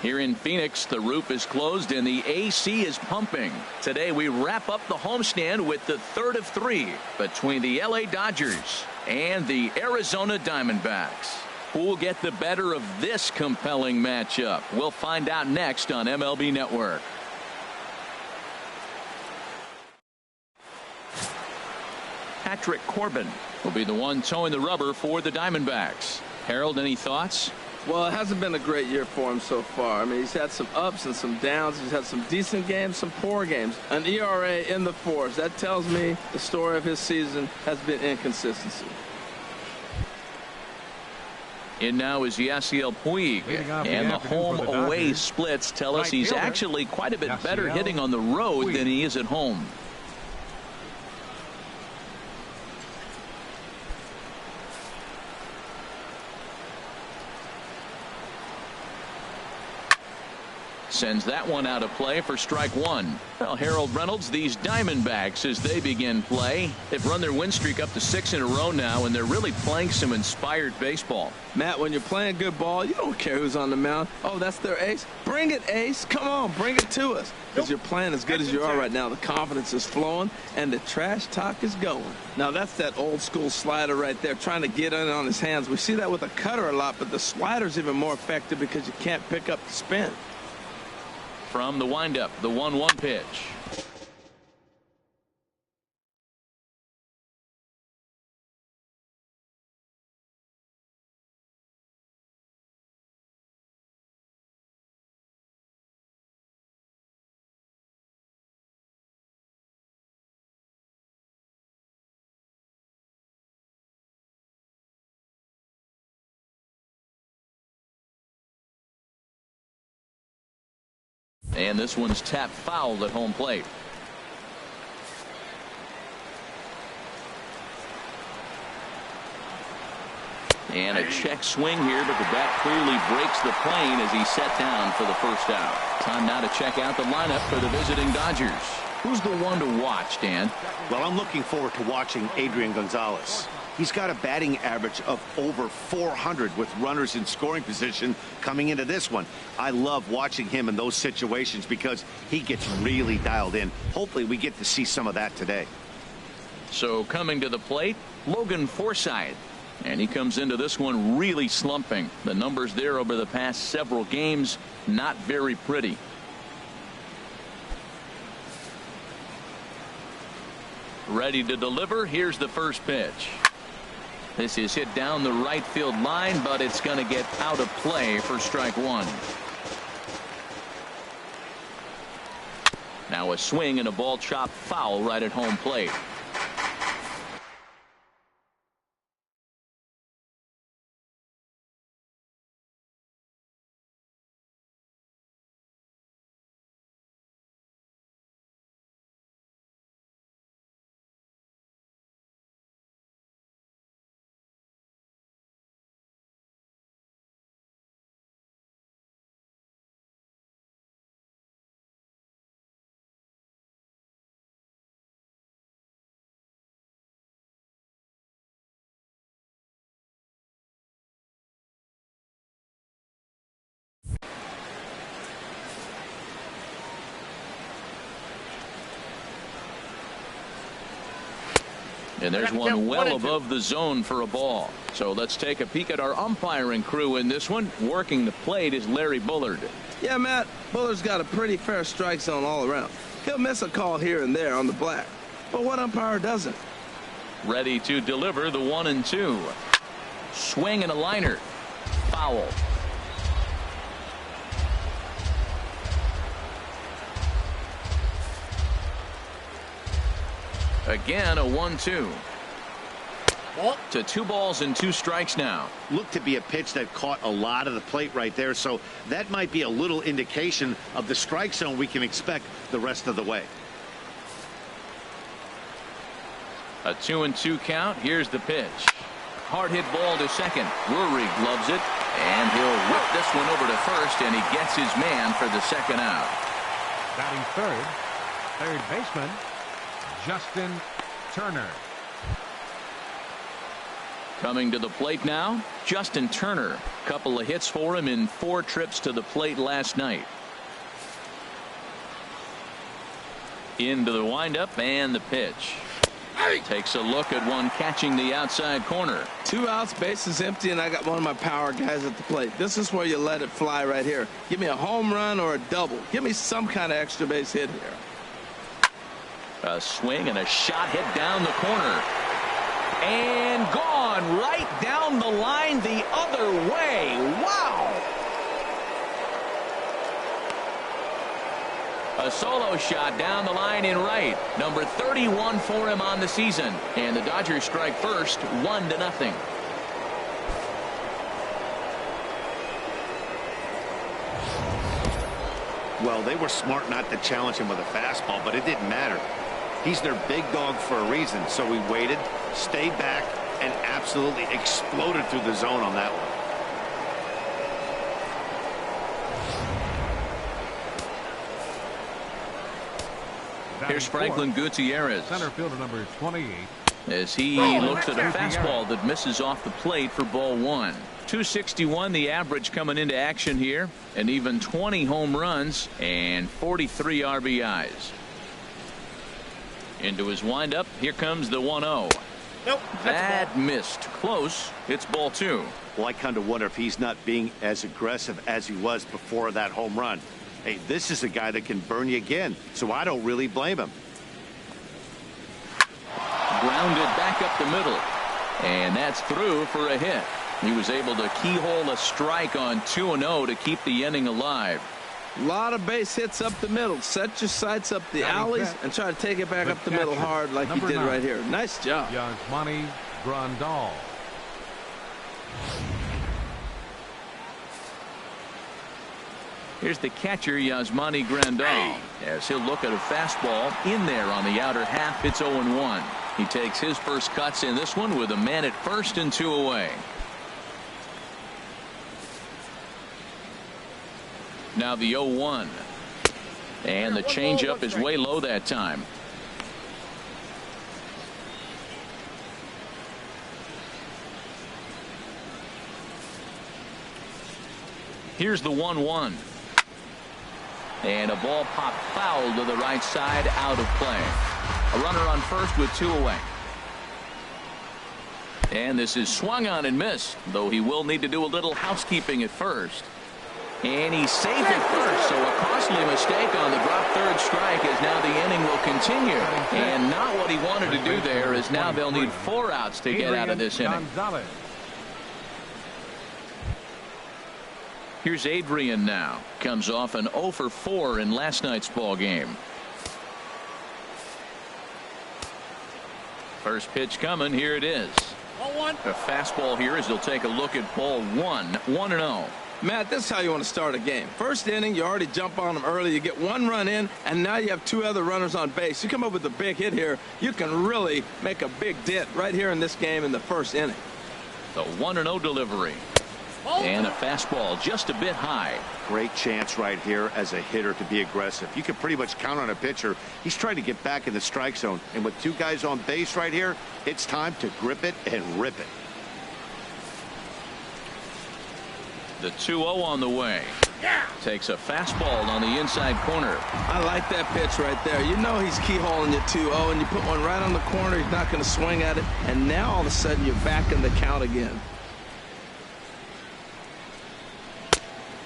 Here in Phoenix, the roof is closed and the AC is pumping. Today we wrap up the homestand with the third of 3 between the LA Dodgers and the Arizona Diamondbacks. Who will get the better of this compelling matchup? We'll find out next on MLB Network. Patrick Corbin will be the one towing the rubber for the Diamondbacks. Harold, any thoughts? Well, it hasn't been a great year for him so far. I mean, he's had some ups and some downs. He's had some decent games, some poor games. An ERA in the 4s. That tells me the story of his season has been inconsistency. In now is Yasiel Puig, and the home-away splits tell us he's actually quite a bit better hitting on the road than he is at home. Sends that one out of play for strike 1. Well, Harold Reynolds, these Diamondbacks, as they begin play, they've run their win streak up to 6 in a row now, and they're really playing some inspired baseball. Matt, when you're playing good ball, you don't care who's on the mound. Oh, that's their ace. Bring it, ace. Come on, bring it to us. Because you're playing as good as you are right now. The confidence is flowing, and the trash talk is going. Now, that's that old-school slider right there, trying to get in on his hands. We see that with a cutter a lot, but the slider's even more effective because you can't pick up the spin. From the windup, the 1-1 pitch. And this one's tapped foul at home plate. And a check swing here, but the bat clearly breaks the plane as he's set down for the first out. Time now to check out the lineup for the visiting Dodgers. Who's the one to watch, Dan? Well, I'm looking forward to watching Adrian Gonzalez. He's got a batting average of over 400 with runners in scoring position coming into this one. I love watching him in those situations because he gets really dialed in. Hopefully we get to see some of that today. So coming to the plate, Logan Forsythe. And he comes into this one really slumping. The numbers there over the past several games, not very pretty. Ready to deliver. Here's the first pitch. This is hit down the right field line, but it's going to get out of play for strike 1. Now a swing and a ball chopped foul right at home plate. And there's one well above the zone for a ball. So let's take a peek at our umpiring crew in this one. Working the plate is Larry Bullard. Yeah, Matt, Bullard's got a pretty fair strike zone all around. He'll miss a call here and there on the black. But what umpire doesn't? Ready to deliver the 1-2. Swing and a liner. Foul. Again, a 1-2. To 2 balls and 2 strikes now. Looked to be a pitch that caught a lot of the plate right there, so that might be a little indication of the strike zone we can expect the rest of the way. A 2-2 count. Here's the pitch. Hard hit ball to second. Rurik loves it, and he'll whip this one over to first, and he gets his man for the second out. Batting third baseman Justin Turner. Coming to the plate now, Justin Turner. Couple of hits for him in 4 trips to the plate last night. Into the windup and the pitch. Takes a look at one catching the outside corner. 2 outs, bases empty, and I got one of my power guys at the plate. This is where you let it fly right here. Give me a home run or a double. Give me some kind of extra base hit here. A swing and a shot hit down the corner. And gone right down the line the other way. Wow. A solo shot down the line in right. Number 31 for him on the season. And the Dodgers strike first, 1-0. Well, they were smart not to challenge him with a fastball, but it didn't matter. He's their big dog for a reason, so he waited, stayed back, and absolutely exploded through the zone on that one. Here's Franklin Gutierrez. Center fielder number 28. As he looks at a fastball that misses off the plate for ball 1. 261 the average coming into action here, and even 20 home runs and 43 RBIs. Into his windup. Here comes the 1-0. Nope. That missed. Close. It's ball 2. Well, I kind of wonder if he's not being as aggressive as he was before that home run. Hey, this is a guy that can burn you again, so I don't really blame him. Grounded back up the middle. And that's through for a hit. He was able to keyhole a strike on 2-0 to keep the inning alive. A lot of base hits up the middle. Set your sights up the alleys and try to take it back up the middle hard like you did right here. Nice job. Yasmani Grandal. Here's the catcher, Yasmani Grandal, as he'll look at a fastball in there on the outer half. It's 0-1. He takes his first cuts in this one with a man at first and 2 away. Now the 0-1. And the changeup is way low that time. Here's the 1-1. And a ball popped foul to the right side, out of play. A runner on first with 2 away. And this is swung on and missed, though he will need to do a little housekeeping at first. And he's safe at first, so a costly mistake on the drop third strike, as now the inning will continue. And not what he wanted to do there, as now they'll need 4 outs to get out of this inning. Here's Adrian now. Comes off an 0 for 4 in last night's ball game. First pitch coming. Here it is. A fastball here as they'll take a look at ball 1. 1-0. Matt, this is how you want to start a game. First inning, you already jump on them early. You get 1 run in, and now you have 2 other runners on base. You come up with a big hit here, you can really make a big dent right here in this game in the first inning. The 1-0 delivery. And a fastball just a bit high. Great chance right here as a hitter to be aggressive. You can pretty much count on a pitcher. He's trying to get back in the strike zone. And with 2 guys on base right here, it's time to grip it and rip it. The 2-0 on the way. Takes a fastball on the inside corner. I like that pitch right there. You know he's keyholing you 2-0, and you put one right on the corner. He's not going to swing at it. And now all of a sudden you're back in the count again.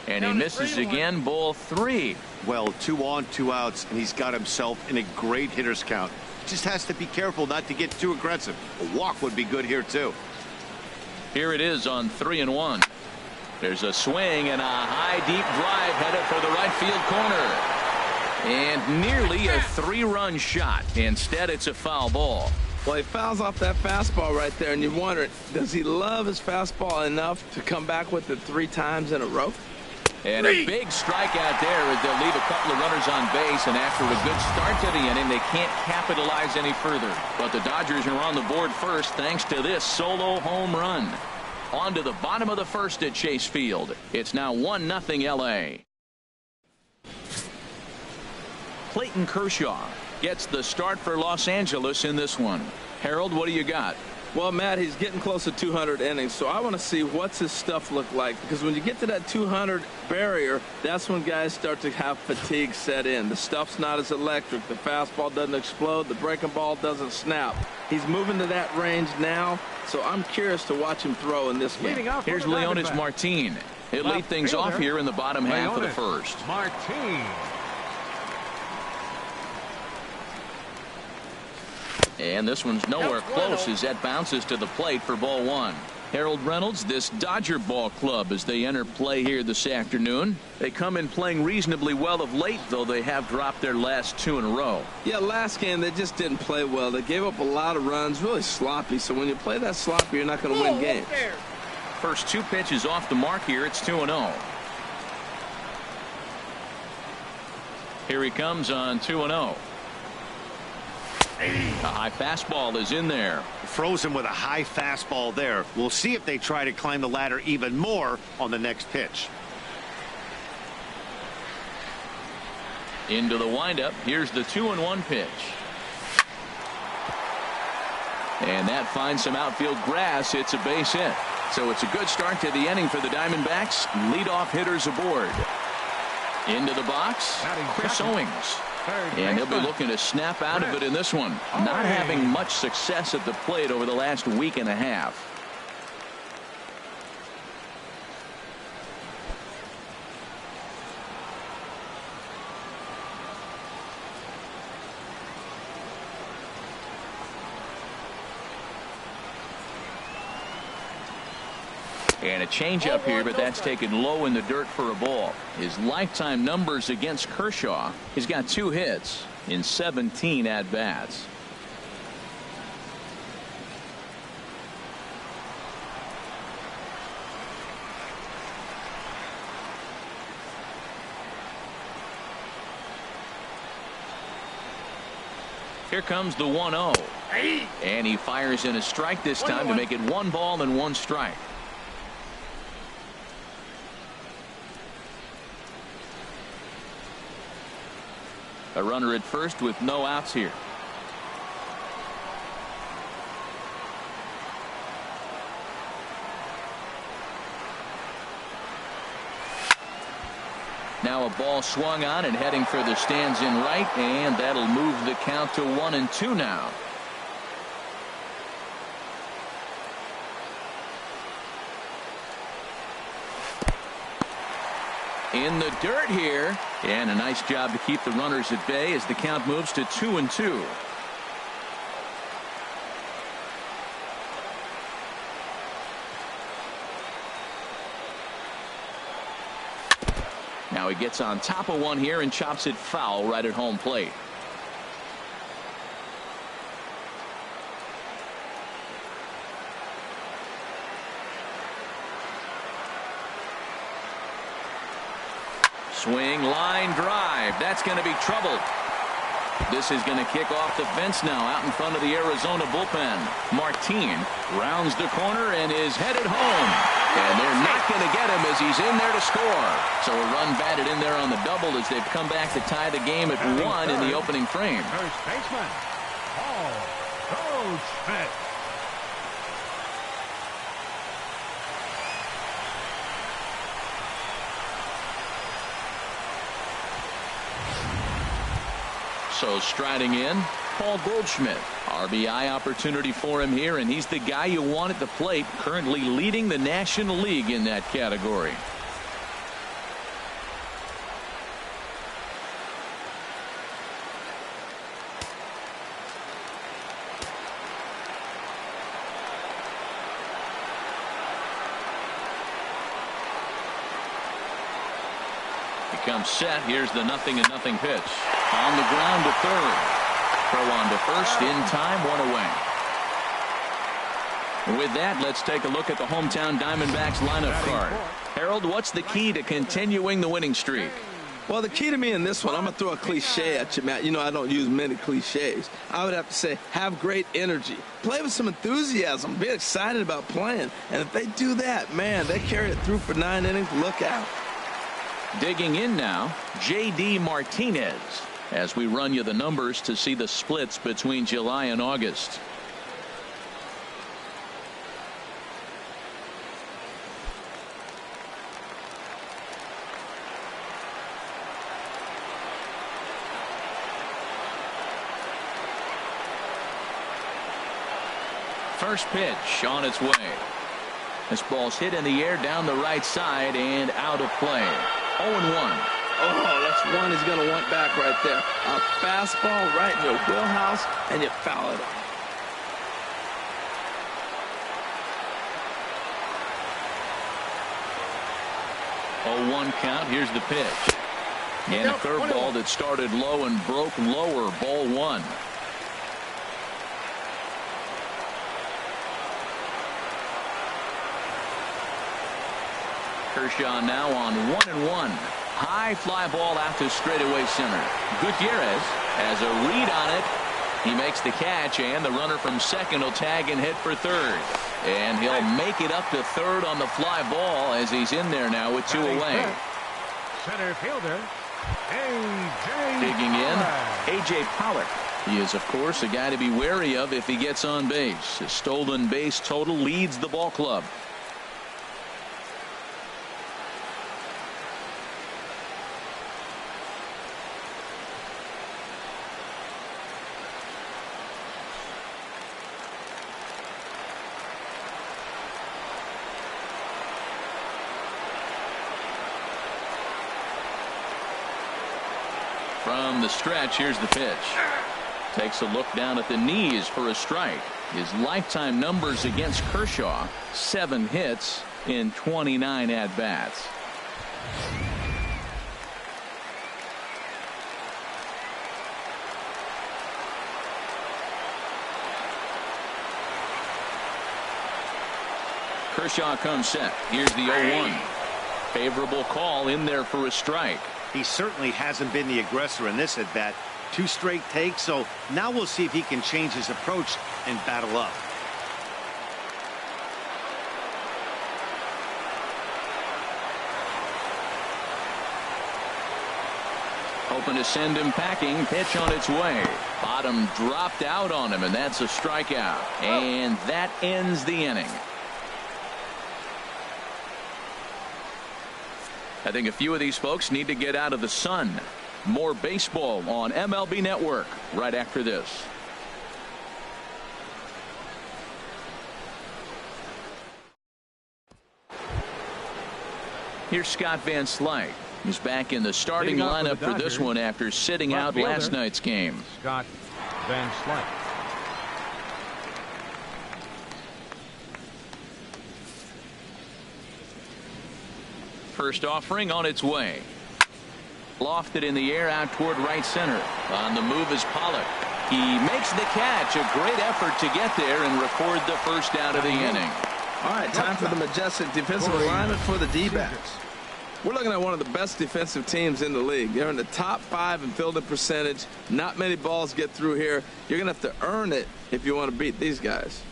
And he misses again, ball 3. Well, 2 on, 2 outs, and he's got himself in a great hitter's count. Just has to be careful not to get too aggressive. A walk would be good here, too. Here it is on 3-1. There's a swing and a high, deep drive headed for the right field corner. And nearly a 3-run shot. Instead, it's a foul ball. Well, he fouls off that fastball right there, and you wonder, does he love his fastball enough to come back with it 3 times in a row? And a big strikeout there as they'll leave a couple of runners on base, and after a good start to the inning, they can't capitalize any further. But the Dodgers are on the board first thanks to this solo home run. On to the bottom of the first at Chase Field. It's now 1-0 LA. Clayton Kershaw gets the start for Los Angeles in this one. Harold, what do you got? Well, Matt, he's getting close to 200 innings, so I want to see what's his stuff look like. Because when you get to that 200 barrier, that's when guys start to have fatigue set in. The stuff's not as electric. The fastball doesn't explode. The breaking ball doesn't snap. He's moving to that range now, so I'm curious to watch him throw in this game. Here's Leonis Martin. He'll lead things off here in the bottom half of the first. Martin. And this one's nowhere close as that bounces to the plate for ball one. Harold Reynolds, this Dodger ball club as they enter play here this afternoon. They come in playing reasonably well of late, though they have dropped their last 2 in a row. Yeah, last game they just didn't play well. They gave up a lot of runs, really sloppy. So when you play that sloppy, you're not going to win games. First 2 pitches off the mark here. It's 2-0. Here he comes on 2-0. A high fastball is in there. Frozen with a high fastball there. We'll see if they try to climb the ladder even more on the next pitch. Into the windup. Here's the 2-1 pitch. And that finds some outfield grass. It's a base hit. So it's a good start to the inning for the Diamondbacks. Leadoff hitters aboard. Into the box, Chris Owings. And he'll be looking to snap out of it in this one. Not having much success at the plate over the last week and a half. And a changeup here, but that's taken low in the dirt for a ball. His lifetime numbers against Kershaw, he's got 2 hits in 17 at-bats. Here comes the 1-0. And he fires in a strike this time to make it 1 ball and 1 strike. A runner at first with no outs here. Now a ball swung on and heading for the stands in right, and that'll move the count to 1-2 now. In the dirt here, and a nice job to keep the runners at bay as the count moves to 2-2. Now he gets on top of one here and chops it foul right at home plate. Swing, line drive. That's going to be trouble. This is going to kick off the fence now out in front of the Arizona bullpen. Martin rounds the corner and is headed home. And they're not going to get him as he's in there to score. So a run batted in there on the double as they've come back to tie the game at 1 in the opening frame. First baseman, Paul Goldschmidt. So striding in, Paul Goldschmidt. RBI opportunity for him here, and he's the guy you want at the plate, currently leading the National League in that category. Comes set. Here's the 0-0 pitch. On the ground to third. Throw on to first in time, 1 away. With that, let's take a look at the hometown Diamondbacks lineup card. Harold, what's the key to continuing the winning streak? Well, the key to me in this one, I'm going to throw a cliche at you, Matt. You know I don't use many cliches. I would have to say have great energy. Play with some enthusiasm. Be excited about playing. And if they do that, man, they carry it through for 9 innings. Look out. Digging in now, J.D. Martinez, as we run you the numbers to see the splits between July and August. first pitch on its way. This ball's hit in the air down the right side and out of play. 0-1. Oh, that's one he's going to want back right there. A fastball right in your wheelhouse, and you foul it off. Oh, 1 count. Here's the pitch. And a curveball that started low and broke lower. Ball 1. Kershaw now on 1-1. High fly ball out to straightaway center. Gutierrez has a read on it. He makes the catch, and the runner from second will tag and hit for third. And he'll make it up to third on the fly ball as he's in there now with 2 away. Center fielder, A.J. Digging in, A.J. Pollock. He is, of course, a guy to be wary of if he gets on base. His stolen base total leads the ball club. From the stretch, here's the pitch. Takes a look down at the knees for a strike. His lifetime numbers against Kershaw: 7 hits in 29 at-bats. Kershaw comes set. Here's the 0-1. Favorable call in there for a strike. He certainly hasn't been the aggressor in this at bat. 2 straight takes, so now we'll see if he can change his approach and battle up. Hoping to send him packing. Pitch on its way. Bottom dropped out on him, and that's a strikeout. And that ends the inning. I think a few of these folks need to get out of the sun. More baseball on MLB Network right after this. Here's Scott Van Slyke. He's back in the starting lineup for this one after sitting out last night's game. Scott Van Slyke. First offering on its way. Lofted in the air out toward right center. On the move is Pollock. He makes the catch. A great effort to get there and record the first out of the inning. All right, time for the majestic defensive alignment for the D-backs. We're looking at one of the best defensive teams in the league. They're in the top 5 in fielding percentage. Not many balls get through here. You're going to have to earn it if you want to beat these guys.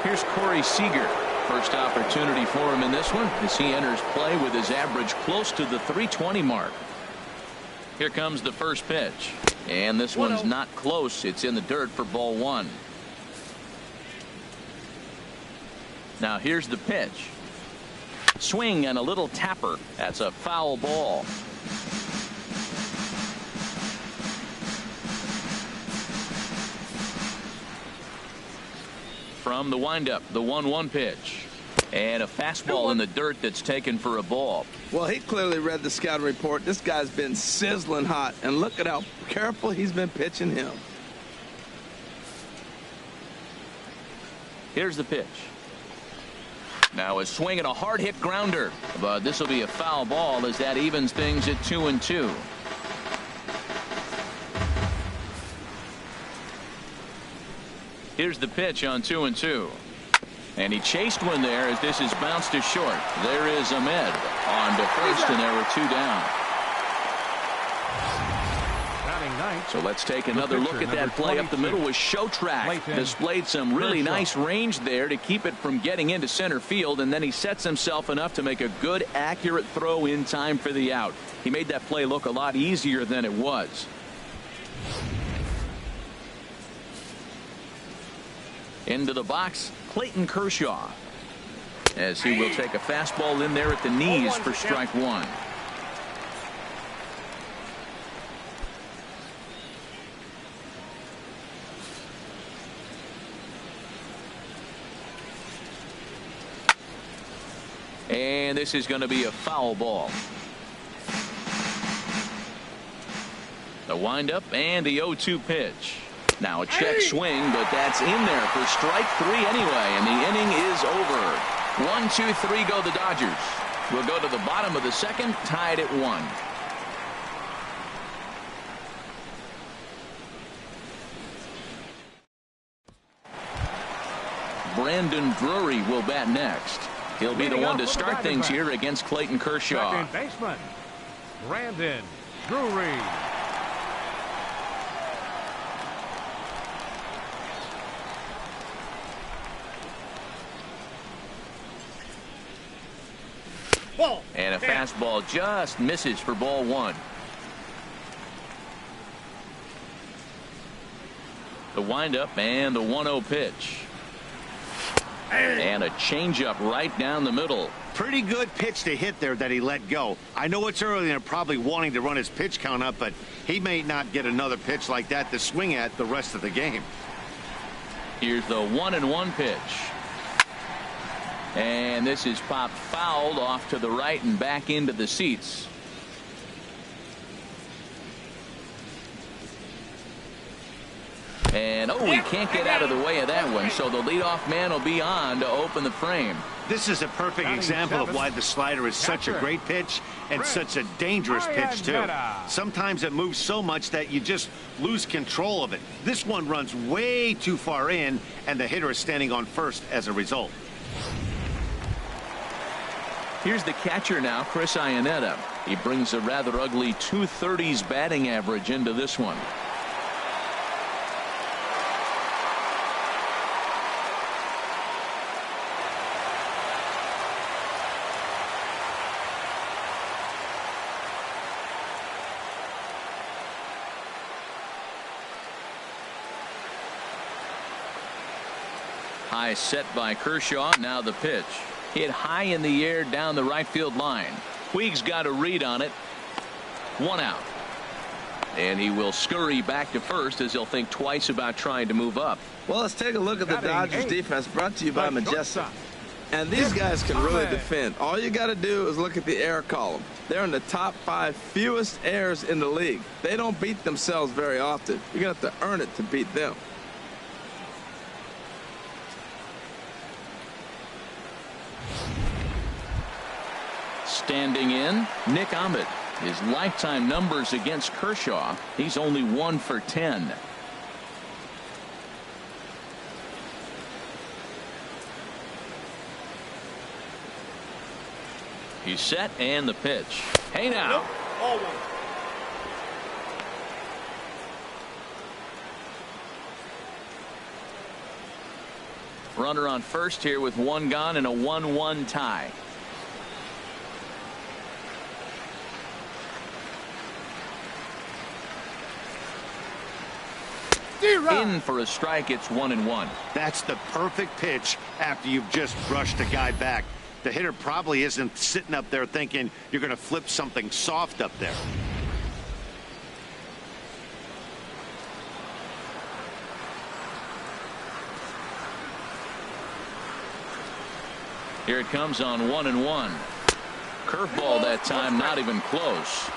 Here's Corey Seager. First opportunity for him in this one as he enters play with his average close to the .320 mark. Here comes the first pitch. And this one's not close. It's in the dirt for ball 1. Now here's the pitch. Swing and a little tapper. That's a foul ball. From the windup, the 1-1 pitch. And a fastball in the dirt that's taken for a ball. Well, he clearly read the scouting report. This guy's been sizzling hot, and look at how careful he's been pitching him. Here's the pitch. Now a swing and a hard hit grounder, but this will be a foul ball as that evens things at 2-2. Here's the pitch on 2-2. And he chased one there as this is bounced to short. There is Ahmed on to first, and there were 2 down. So let's take another look at that play. Up the middle was Showtrack. Displayed some really nice range there to keep it from getting into center field, and then he sets himself enough to make a good, accurate throw in time for the out. He made that play look a lot easier than it was. Into the box, Clayton Kershaw, as he will take a fastball in there at the knees for strike 1. And this is going to be a foul ball. The windup and the 0-2 pitch. Now a check swing, but that's in there for strike 3 anyway, and the inning is over. 1-2-3 go the Dodgers. We'll go to the bottom of the second, tied at 1. Brandon Drury will bat next. He'll be the one to start things here against Clayton Kershaw. Second baseman, Brandon Drury. And a fastball just misses for ball 1. The windup and the 1-0 pitch. And a changeup right down the middle. Pretty good pitch to hit there that he let go. I know it's early and they're probably wanting to run his pitch count up, but he may not get another pitch like that to swing at the rest of the game. Here's the 1-1 pitch. And this is popped fouled off to the right and back into the seats. And he can't get out of the way of that one, so the leadoff man will be on to open the frame. This is a perfect example of why the slider is such a great pitch and such a dangerous pitch too. Sometimes it moves so much that you just lose control of it. This one runs way too far in, and the hitter is standing on first as a result. Here's the catcher now, Chris Iannetta. He brings a rather ugly 230s batting average into this one. High set by Kershaw. Now the pitch. Hit high in the air down the right field line. Puig's got a read on it. 1 out. And he will scurry back to first as he'll think twice about trying to move up. Well, let's take a look at the Dodgers defense, brought to you by Majestic. And these guys can really defend. All you got to do is look at the error column. They're in the top 5 fewest errors in the league. They don't beat themselves very often. You're going to have to earn it to beat them. Standing in, Nick Ahmed. His lifetime numbers against Kershaw, he's only 1 for 10. He's set, and the pitch. Hey now. Runner on first here with 1 gone and a 1-1 tie. In for a strike. It's 1-1. That's the perfect pitch after you've just brushed a guy back. The hitter probably isn't sitting up there thinking you're going to flip something soft up there. Here it comes on 1-1. Curveball that time, not even close.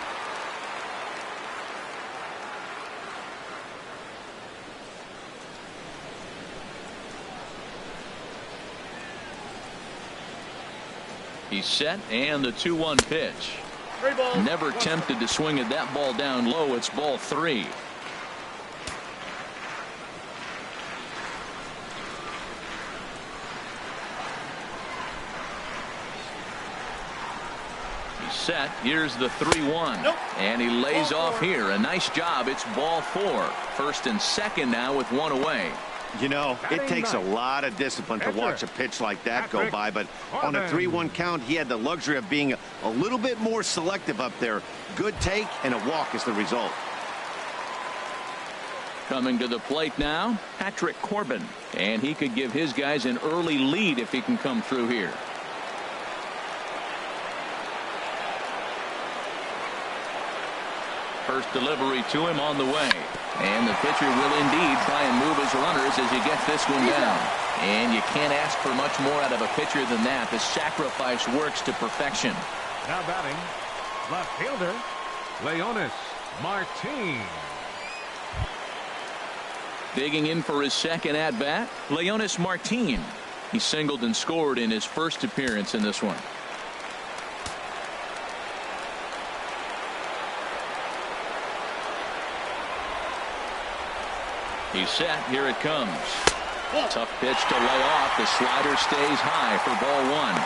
He's set, and the 2-1 pitch. Never tempted to swing at that ball down low. It's ball 3. He's set. Here's the 3-1. And he lays off here. A nice job. It's ball 4. First and second now with 1 away. You know, it takes a lot of discipline to watch a pitch like that go by, but on a 3-1 count, he had the luxury of being a little bit more selective up there. Good take, and a walk is the result. Coming to the plate now, Patrick Corbin. And he could give his guys an early lead if he can come through here. First delivery to him on the way. And the pitcher will indeed try and move his runners as he gets this one down. And you can't ask for much more out of a pitcher than that. The sacrifice works to perfection. Now batting, left fielder, Leonis Martin. Digging in for his second at-bat, Leonis Martin. He singled and scored in his first appearance in this one. He's set. Here it comes. Tough pitch to lay off. The slider stays high for ball one.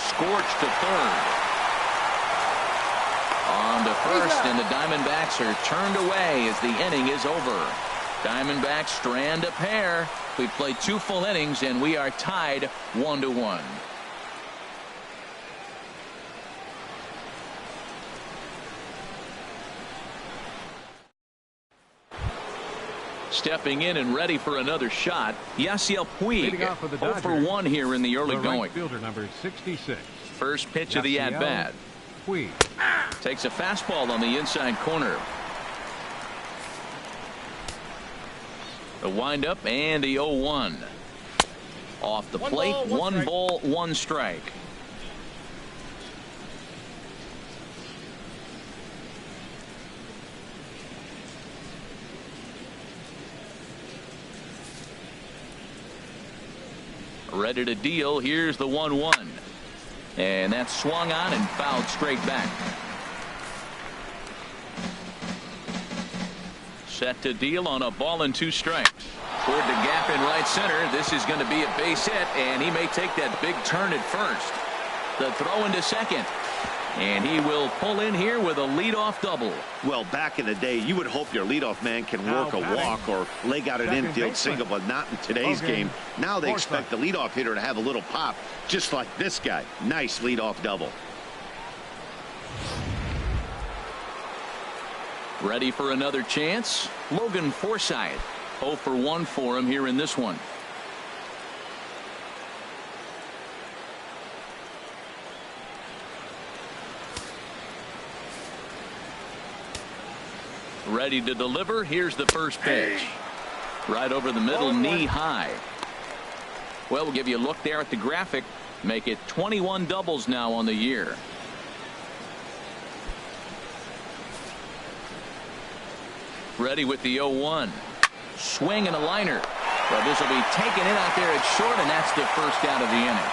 Scorched to third. On to first, and the Diamondbacks are turned away as the inning is over. Diamondbacks strand a pair. We've played 2 full innings, and we are tied 1-1. Stepping in and ready for another shot, Yasiel Puig. 0 for 1 here in the early going. Fielder number 66. First pitch of the at-bat. Puig takes a fastball on the inside corner. The windup and the 0-1. Off the plate, 1 ball, 1 strike. Ready to deal. Here's the 1-1. And that's swung on and fouled straight back. Set to deal on a ball and 2 strikes. Toward the gap in right center. This is going to be a base hit, and he may take that big turn at first. The throw into second. And he will pull in here with a leadoff double. Well, back in the day, you would hope your leadoff man can work a walk or leg out an infield single, but not in today's game. Now they expect the leadoff hitter to have a little pop, just like this guy. Nice leadoff double. Ready for another chance? Logan Forsythe. 0 for 1 for him here in this one. Ready to deliver. Here's the first pitch. Right over the middle, knee high. Well, we'll give you a look there at the graphic. Make it 21 doubles now on the year. Ready with the 0-1. Swing and a liner. Well, this will be taken in out there at short, and that's the first out of the inning.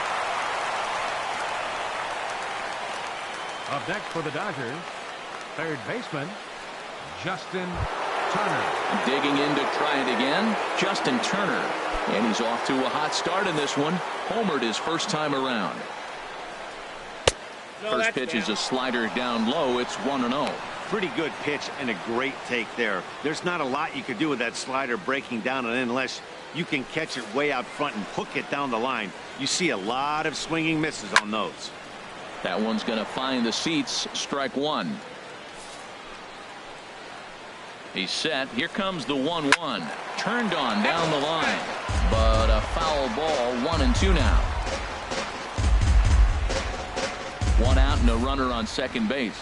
Up next for the Dodgers, third baseman, Justin Turner. Digging in to try it again, Justin Turner. And he's off to a hot start in this one. Homered his first time around. First pitch is a slider down low. It's 1-0. Pretty good pitch and a great take there. There's not a lot you could do with that slider breaking down, and unless you can catch it way out front and hook it down the line, you see a lot of swinging misses on those. That one's going to find the seats. Strike 1. He's set. Here comes the 1-1. Turned on down the line. But a foul ball. 1-2 now. 1 out and a runner on second base.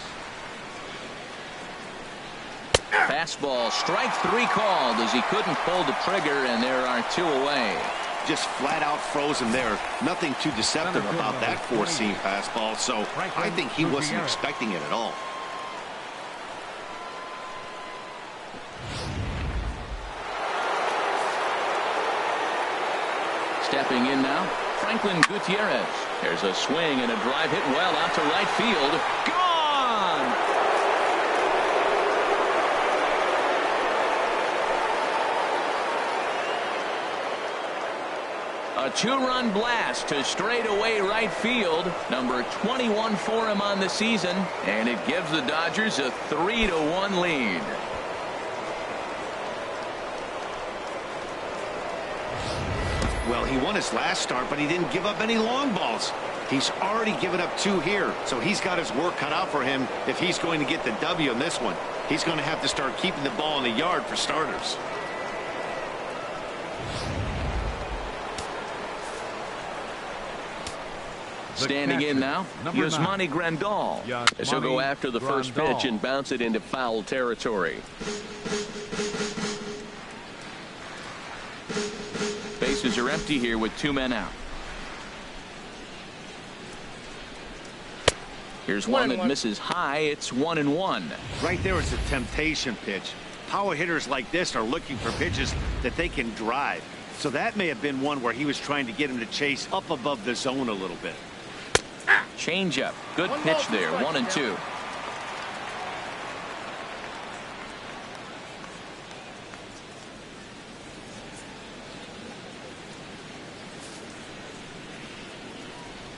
Fastball. Strike 3 called as he couldn't pull the trigger, and there are 2 away. Just flat out frozen there. Nothing too deceptive about that 4-seam fastball, so I think he wasn't expecting it at all. Stepping in now, Franklin Gutierrez. There's a swing and a drive hit well out to right field. Gone! A 2-run blast to straightaway right field. Number 21 for him on the season, and it gives the Dodgers a 3-1 lead. Well, he won his last start, but he didn't give up any long balls. He's already given up 2 here, so he's got his work cut out for him if he's going to get the W in this one. He's going to have to start keeping the ball in the yard for starters. Standing in now, Yasmani Grandal. As he'll go after the first pitch and bounce it into foul territory. Bases are empty here with 2 men out. Here's one that misses high. It's 1-1. Right there is a temptation pitch. Power hitters like this are looking for pitches that they can drive. So that may have been one where he was trying to get him to chase up above the zone a little bit. Changeup. Good pitch there. 1-2.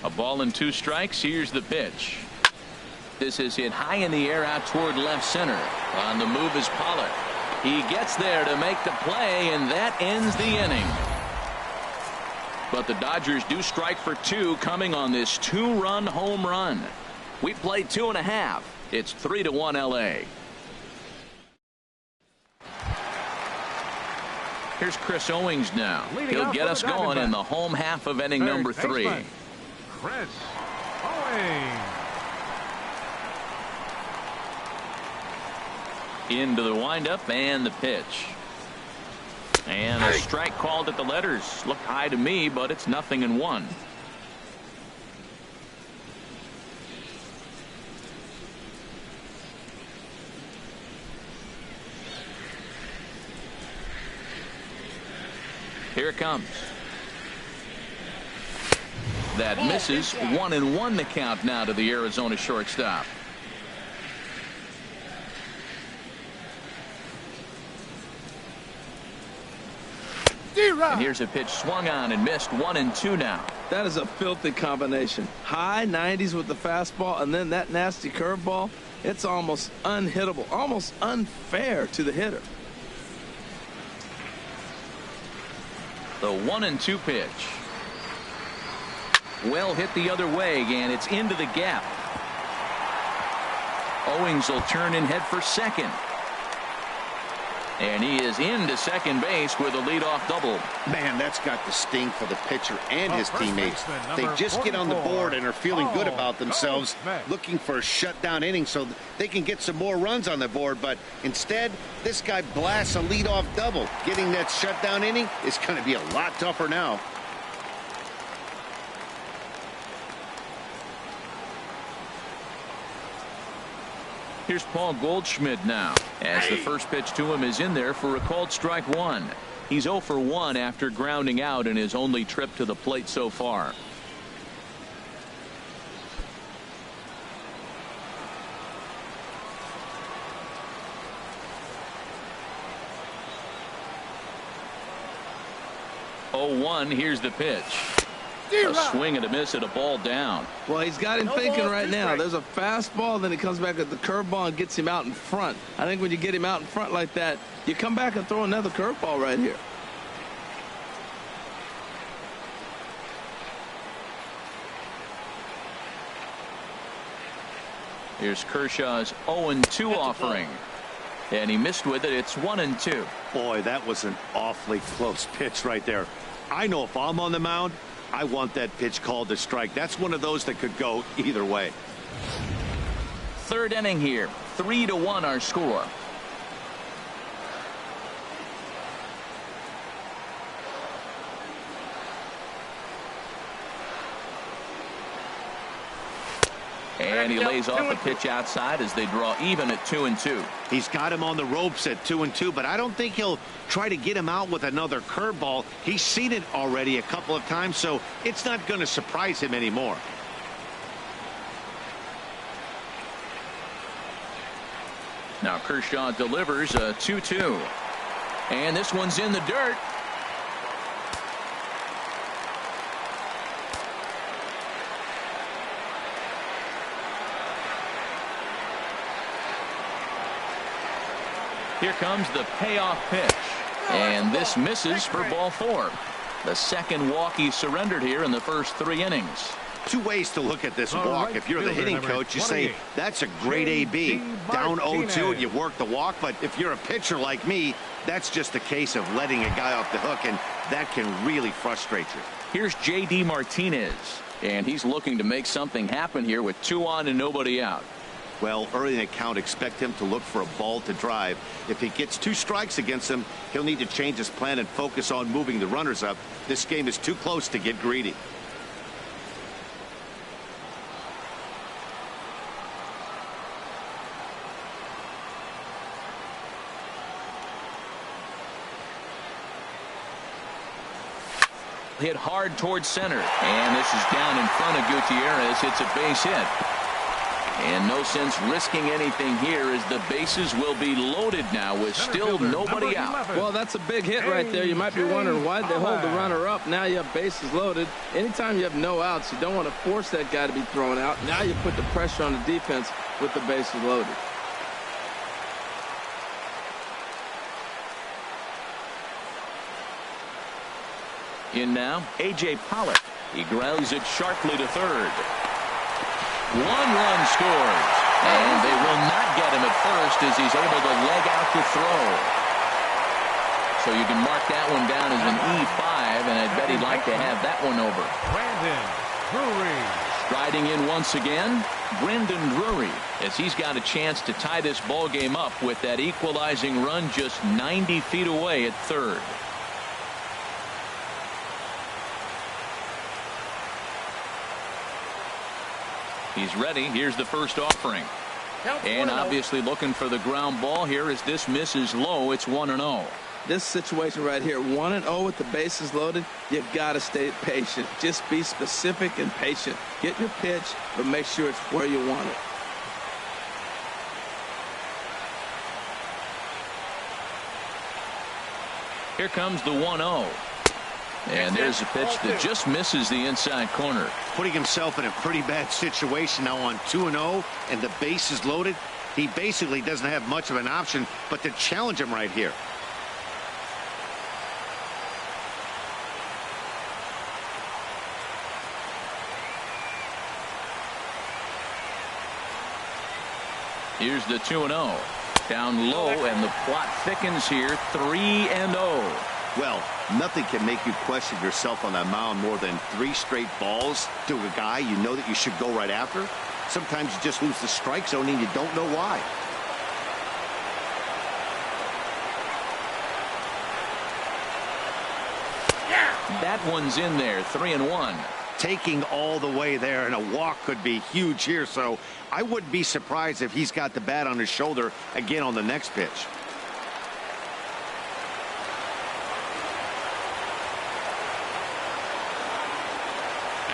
A ball and 2 strikes. Here's the pitch. This is hit high in the air out toward left center. On the move is Pollard. He gets there to make the play, and that ends the inning. But the Dodgers do strike for 2 coming on this 2-run home run. We played 2.5. It's 3-1 LA. Here's Chris Owings now. He'll get us going in the home half of inning number 3. Chris Owings. Into the windup and the pitch. And a strike called at the letters. Looked high to me, but it's 0-1. Here it comes. That misses. 1-1 the count now to the Arizona shortstop. And here's a pitch swung on and missed. 1-2 now. That is a filthy combination. High 90s with the fastball and then that nasty curveball. It's almost unhittable, almost unfair to the hitter. The 1-2 pitch. Well hit the other way, and it's into the gap. Owings will turn and head for second. And he is into second base with a leadoff double. Man, that's got to sting for the pitcher and his teammates. They just get on the board and are feeling good about themselves, looking for a shutdown inning so they can get some more runs on the board. But instead, this guy blasts a leadoff double. Getting that shutdown inning is going to be a lot tougher now. Here's Paul Goldschmidt now, as the first pitch to him is in there for a called strike 1. He's 0 for 1 after grounding out in his only trip to the plate so far. Oh, 1. Here's the pitch. A swing and a miss and a ball down. Well, he's got him thinking right now. There's a fastball, then he comes back at the curveball and gets him out in front. I think when you get him out in front like that, you come back and throw another curveball right here. Here's Kershaw's 0-2 offering. And he missed with it. It's 1-2. Boy, that was an awfully close pitch right there. I know if I'm on the mound, I want that pitch called a strike. That's one of those that could go either way. Third inning here. 3-1 our score. And he lays off the pitch outside as they draw even at 2-2. He's got him on the ropes at 2-2, but I don't think he'll try to get him out with another curveball. He's seen it already a couple of times, so it's not going to surprise him anymore. Now Kershaw delivers a 2-2. And this one's in the dirt. Here comes the payoff pitch. And this misses for ball 4. The second walk he surrendered here in the first 3 innings. Two ways to look at this The walk. right If you're the fielder, hitting number coach, you say, 28, that's a great AB. Down 0-2 and you Martinez. work the walk. But if you're a pitcher like me, that's just a case of letting a guy off the hook, and that can really frustrate you. Here's J.D. Martinez, and he's looking to make something happen here with 2 on and nobody out. Well, early in the count, expect him to look for a ball to drive. If he gets 2 strikes against him, he'll need to change his plan and focus on moving the runners up. This game is too close to get greedy. Hit hard towards center, and this is down in front of Gutierrez. It's a base hit. And no sense risking anything here as the bases will be loaded now with still nobody out. Well, that's a big hit right there. You might be wondering why they hold the runner up. Now you have bases loaded. Anytime you have no outs, you don't want to force that guy to be thrown out. Now you put the pressure on the defense with the bases loaded. In now, A.J. Pollock. He grounds it sharply to third. 1 run scores. And they will not get him at first as he's able to leg out to throw. So you can mark that one down as an E5, and I bet he'd like to have that one over. Brandon Drury. Striding in once again, Brandon Drury, as he's got a chance to tie this ball game up with that equalizing run just 90 feet away at third. He's ready. Here's the first offering. And obviously looking for the ground ball here as this misses low. It's 1-0. This situation right here, 1-0 with the bases loaded, you got to stay patient. Just be specific and patient. Get your pitch, but make sure it's where you want it. Here comes the 1-0. And there's a pitch that just misses the inside corner. Putting himself in a pretty bad situation now on 2-0 and the base is loaded. He basically doesn't have much of an option but to challenge him right here. Here's the 2-0. Down low, and the plot thickens here. 3-0. Well, nothing can make you question yourself on that mound more than 3 straight balls to a guy you know that you should go right after. Sometimes you just lose the strike zone and you don't know why. That one's in there. 3-1. Taking all the way there, and a walk could be huge here, so I wouldn't be surprised if he's got the bat on his shoulder again on the next pitch.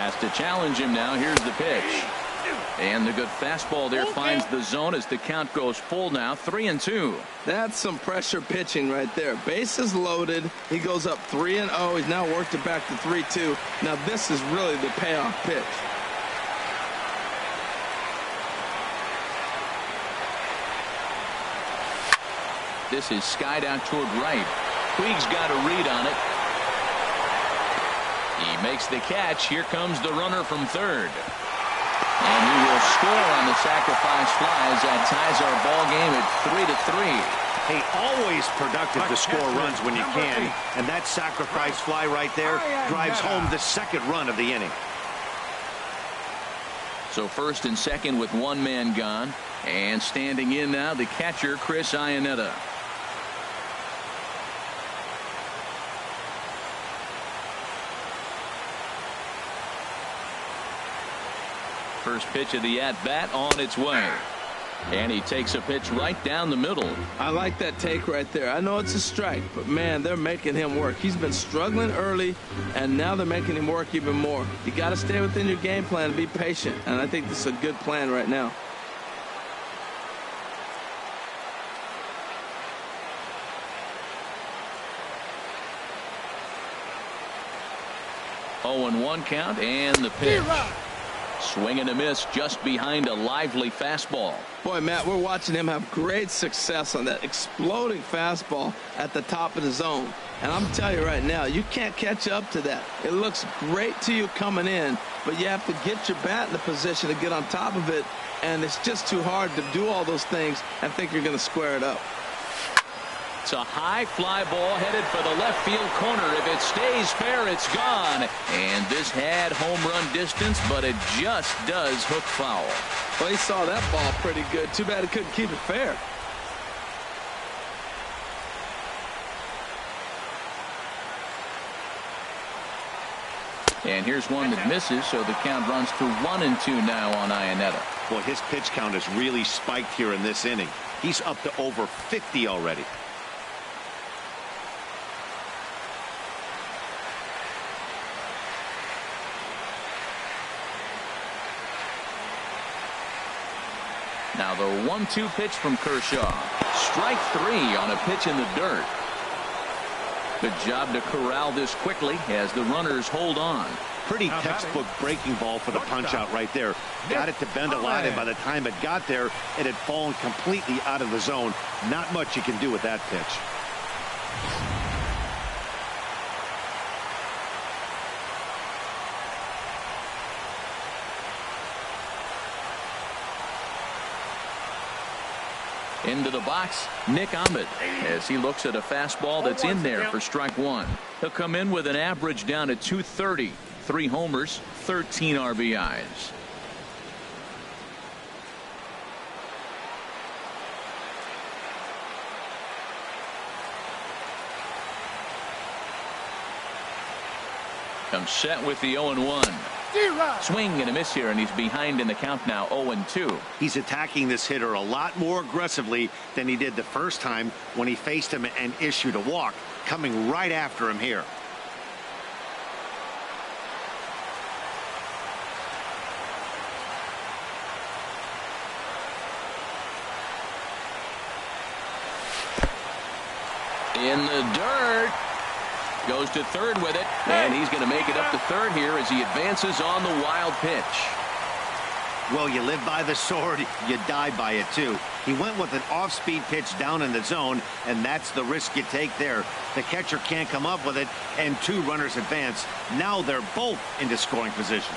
Has to challenge him now. Here's the pitch. And the good fastball there finds the zone as the count goes full now. 3-2. That's some pressure pitching right there. Bases loaded. He goes up 3-0. He's now worked it back to 3-2. Now this is really the payoff pitch. This is skied out toward right. Puig's got a read on it. He makes the catch. Here comes the runner from third. And he will score on the sacrifice fly as that ties our ball game at 3-3. Hey, always productive to score runs when you can, and that sacrifice fly right there drives home the second run of the inning. So first and second with one man gone, and standing in now the catcher Chris Iannetta. First pitch of the at-bat on its way. And he takes a pitch right down the middle. I like that take right there. I know it's a strike, but man, they're making him work. He's been struggling early, and now they're making him work even more. You got to stay within your game plan and be patient, and I think this is a good plan right now. Oh, 0-1 count, and the pitch. Swing and a miss just behind a lively fastball. Boy, Matt, we're watching him have great success on that exploding fastball at the top of the zone. And I'm telling you right now, you can't catch up to that. It looks great to you coming in, but you have to get your bat in the position to get on top of it, and it's just too hard to do all those things and think you're going to square it up. It's a high fly ball headed for the left field corner. If it stays fair, it's gone. And this had home run distance, but it just does hook foul. Well, he saw that ball pretty good. Too bad he couldn't keep it fair. And here's one that misses, so the count runs to 1-2 now on Iannetta. Boy, his pitch count has really spiked here in this inning. He's up to over 50 already. Now the 1-2 pitch from Kershaw. Strike 3 on a pitch in the dirt. Good job to corral this quickly as the runners hold on. Pretty textbook breaking ball for the punch out right there. Got it to bend a lot, and by the time it got there, it had fallen completely out of the zone. Not much you can do with that pitch. Into the box, Nick Ahmed, as he looks at a fastball that's in there for strike 1. He'll come in with an average down at 230. 3 homers, 13 RBIs. Comes set with the 0-1. Swing and a miss here, and he's behind in the count now, 0-2. He's attacking this hitter a lot more aggressively than he did the first time when he faced him and issued a walk, coming right after him here. In the dirt. Goes to third with it, and he's going to make it up to third here as he advances on the wild pitch. Well, you live by the sword, you die by it too. He went with an off-speed pitch down in the zone, and that's the risk you take there. The catcher can't come up with it, and 2 runners advance. Now they're both into scoring position.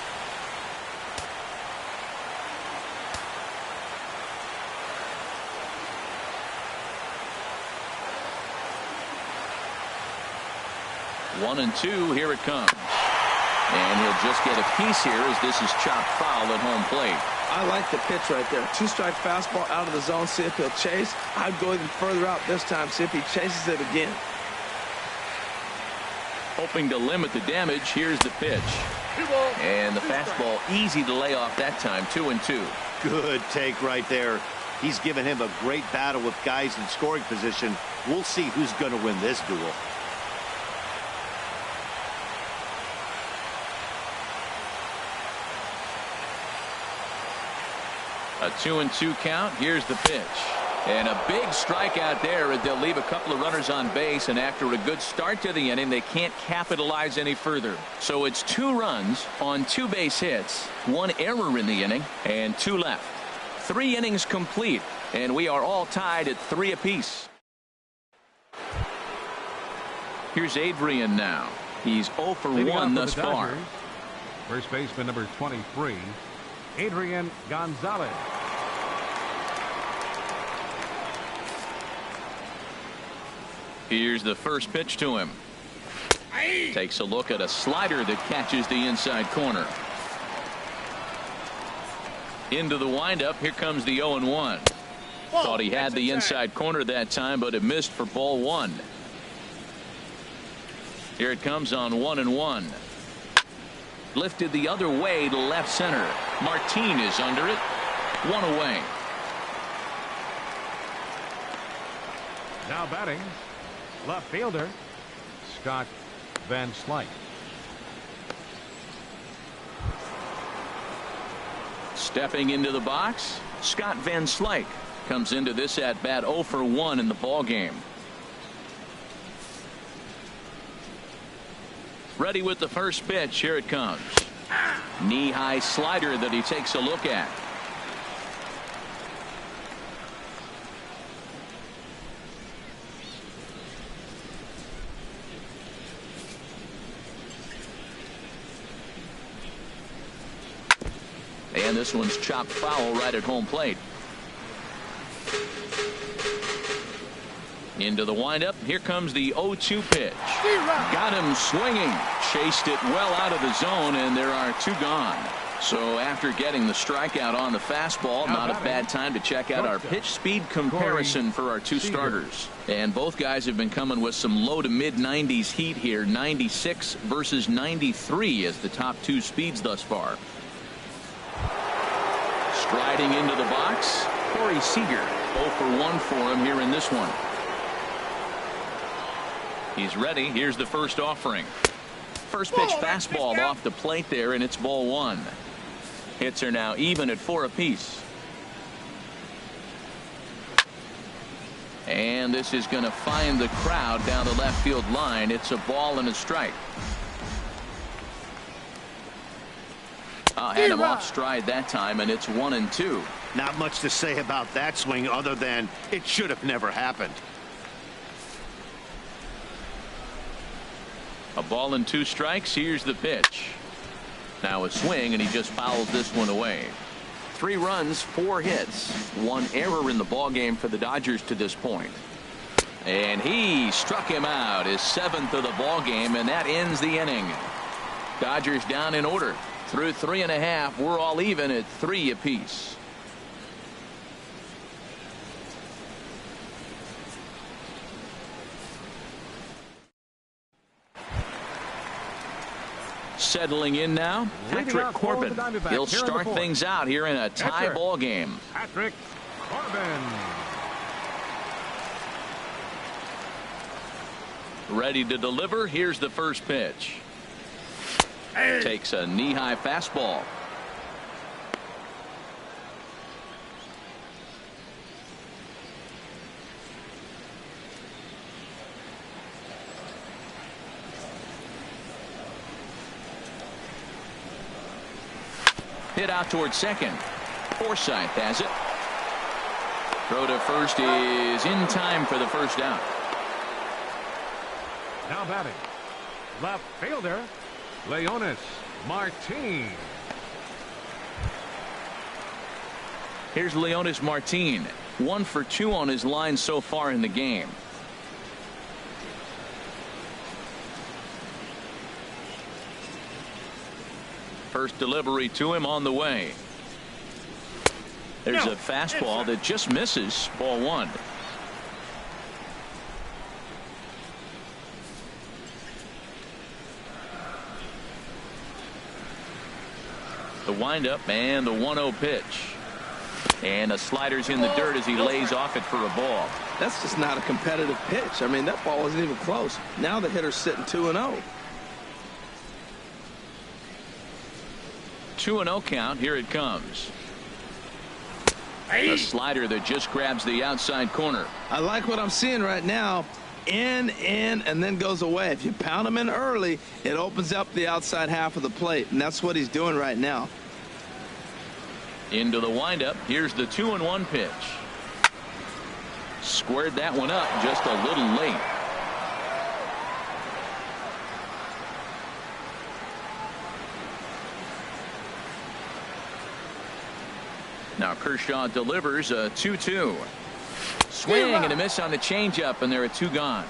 One and 2, here it comes. And he'll just get a piece here as this is chopped foul at home plate. I like the pitch right there. 2-strike fastball out of the zone, see if he'll chase. I'd go even further out this time, see if he chases it again. Hoping to limit the damage, here's the pitch. And the fastball easy to lay off that time, 2-2. Good take right there. He's given him a great battle with guys in scoring position. We'll see who's going to win this duel. A 2-2 count. Here's the pitch. And a big strikeout there. They'll leave a couple of runners on base, and after a good start to the inning, they can't capitalize any further. So it's 2 runs on 2 base hits, 1 error in the inning, and 2 left. 3 innings complete, and we are all tied at 3 apiece. Here's Adrian now. He's 0 for 1 thus far. First baseman number 23, Adrian Gonzalez. Here's the first pitch to him. Takes a look at a slider that catches the inside corner. Into the windup. Here comes the 0-1. Thought he had the inside corner that time, but it missed for ball 1. Here it comes on 1-1. Lifted the other way to left center. Martin is under it. 1 away. Now batting, left fielder Scott Van Slyke. Stepping into the box, Scott Van Slyke comes into this at bat 0 for 1 in the ball game. Ready with the first pitch. Here it comes. Knee-high slider that he takes a look at. And this one's chopped foul right at home plate. Into the windup. Here comes the 0-2 pitch. Got him swinging. Chased it well out of the zone, and there are 2 gone. So after getting the strikeout on the fastball, not a bad time to check out our pitch speed comparison for our 2 starters. And both guys have been coming with some low to mid 90s heat here. 96 versus 93 as the top 2 speeds thus far. Striding into the box, Corey Seager. 0 for 1 for him here in this one. He's ready. Here's the first offering. First pitch fastball off the plate there, and it's ball 1. Hits are now even at 4 apiece. And this is going to find the crowd down the left field line. It's a ball and a strike. Had him off stride that time, and it's 1-2. Not much to say about that swing other than it should have never happened. A ball and 2 strikes. Here's the pitch. Now a swing, and he just fouls this one away. 3 runs, 4 hits, 1 error in the ball game for the Dodgers to this point. And he struck him out, his 7th of the ball game, and that ends the inning. Dodgers down in order. Through 3.5, we're all even at 3 apiece. Settling in now, Patrick Corbin. He'll start things out here in a tie ball game. Patrick Corbin. Ready to deliver. Here's the first pitch. Takes a knee-high fastball. Hit out towards second. Forsythe has it. Throw to first is in time for the first out. Now batting, left fielder, Leonis Martin. Here's Leonis Martin. 1 for 2 on his line so far in the game. First delivery to him on the way. There's a fastball that just misses. Ball 1. The windup and the 1-0 pitch. And a slider's in the dirt as he lays off it for a ball. That's just not a competitive pitch. I mean, that ball wasn't even close. Now the hitter's sitting 2-0. 2-0 count. Here it comes. A slider that just grabs the outside corner. I like what I'm seeing right now. In, and then goes away. If you pound him in early, it opens up the outside half of the plate, and that's what he's doing right now. Into the windup. Here's the 2-1 pitch. Squared that one up just a little late. Now Kershaw delivers a 2-2. Swing and a miss on the changeup, and there are 2 gone.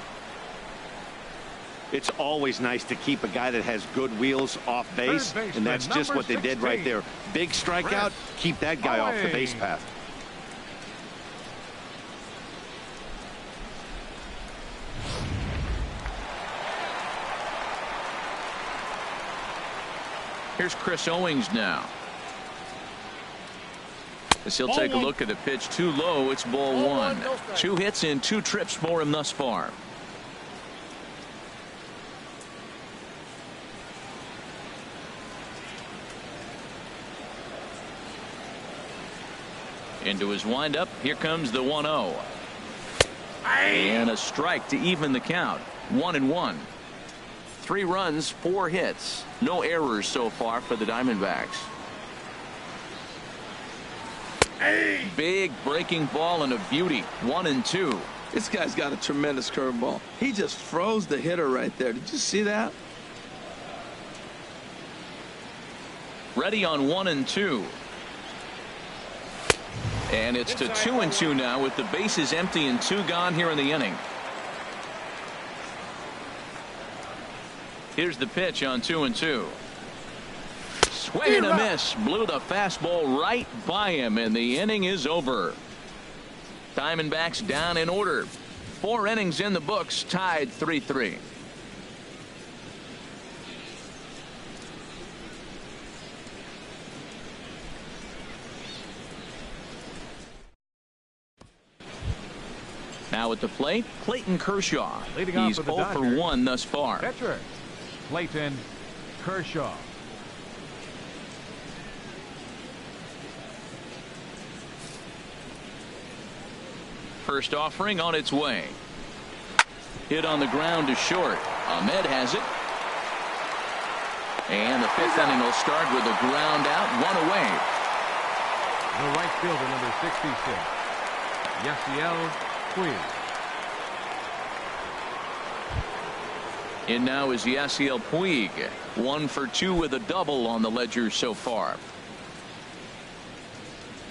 It's always nice to keep a guy that has good wheels off base, and that's just what they did right there. Big strikeout, keep that guy off the base path. Here's Chris Owings now. As he'll take a look at the pitch. Too low. It's ball 1. 2 hits and 2 trips for him thus far. Into his windup. Here comes the 1-0. And a strike to even the count. 1-1. 3 runs, 4 hits. No errors so far for the Diamondbacks. Big breaking ball and a beauty. 1-2. This guy's got a tremendous curveball. He just froze the hitter right there. Did you see that? Ready on 1-2. And it's to 2-2 now with the bases empty and 2 gone here in the inning. Here's the pitch on 2-2. Swing and a miss. Blew the fastball right by him, and the inning is over. Diamondbacks down in order. 4 innings in the books, tied 3-3. Now at the plate, Clayton Kershaw. Leading off He's for the 0 for Dodgers. 1 thus far. Pitcher, Clayton Kershaw. First offering on its way. Hit on the ground to short. Ahmed has it. And the 5th inning will start with a ground out, 1 away. The right fielder, number 66, Yasiel Puig. In now is Yasiel Puig. 1 for 2 with a double on the ledger so far.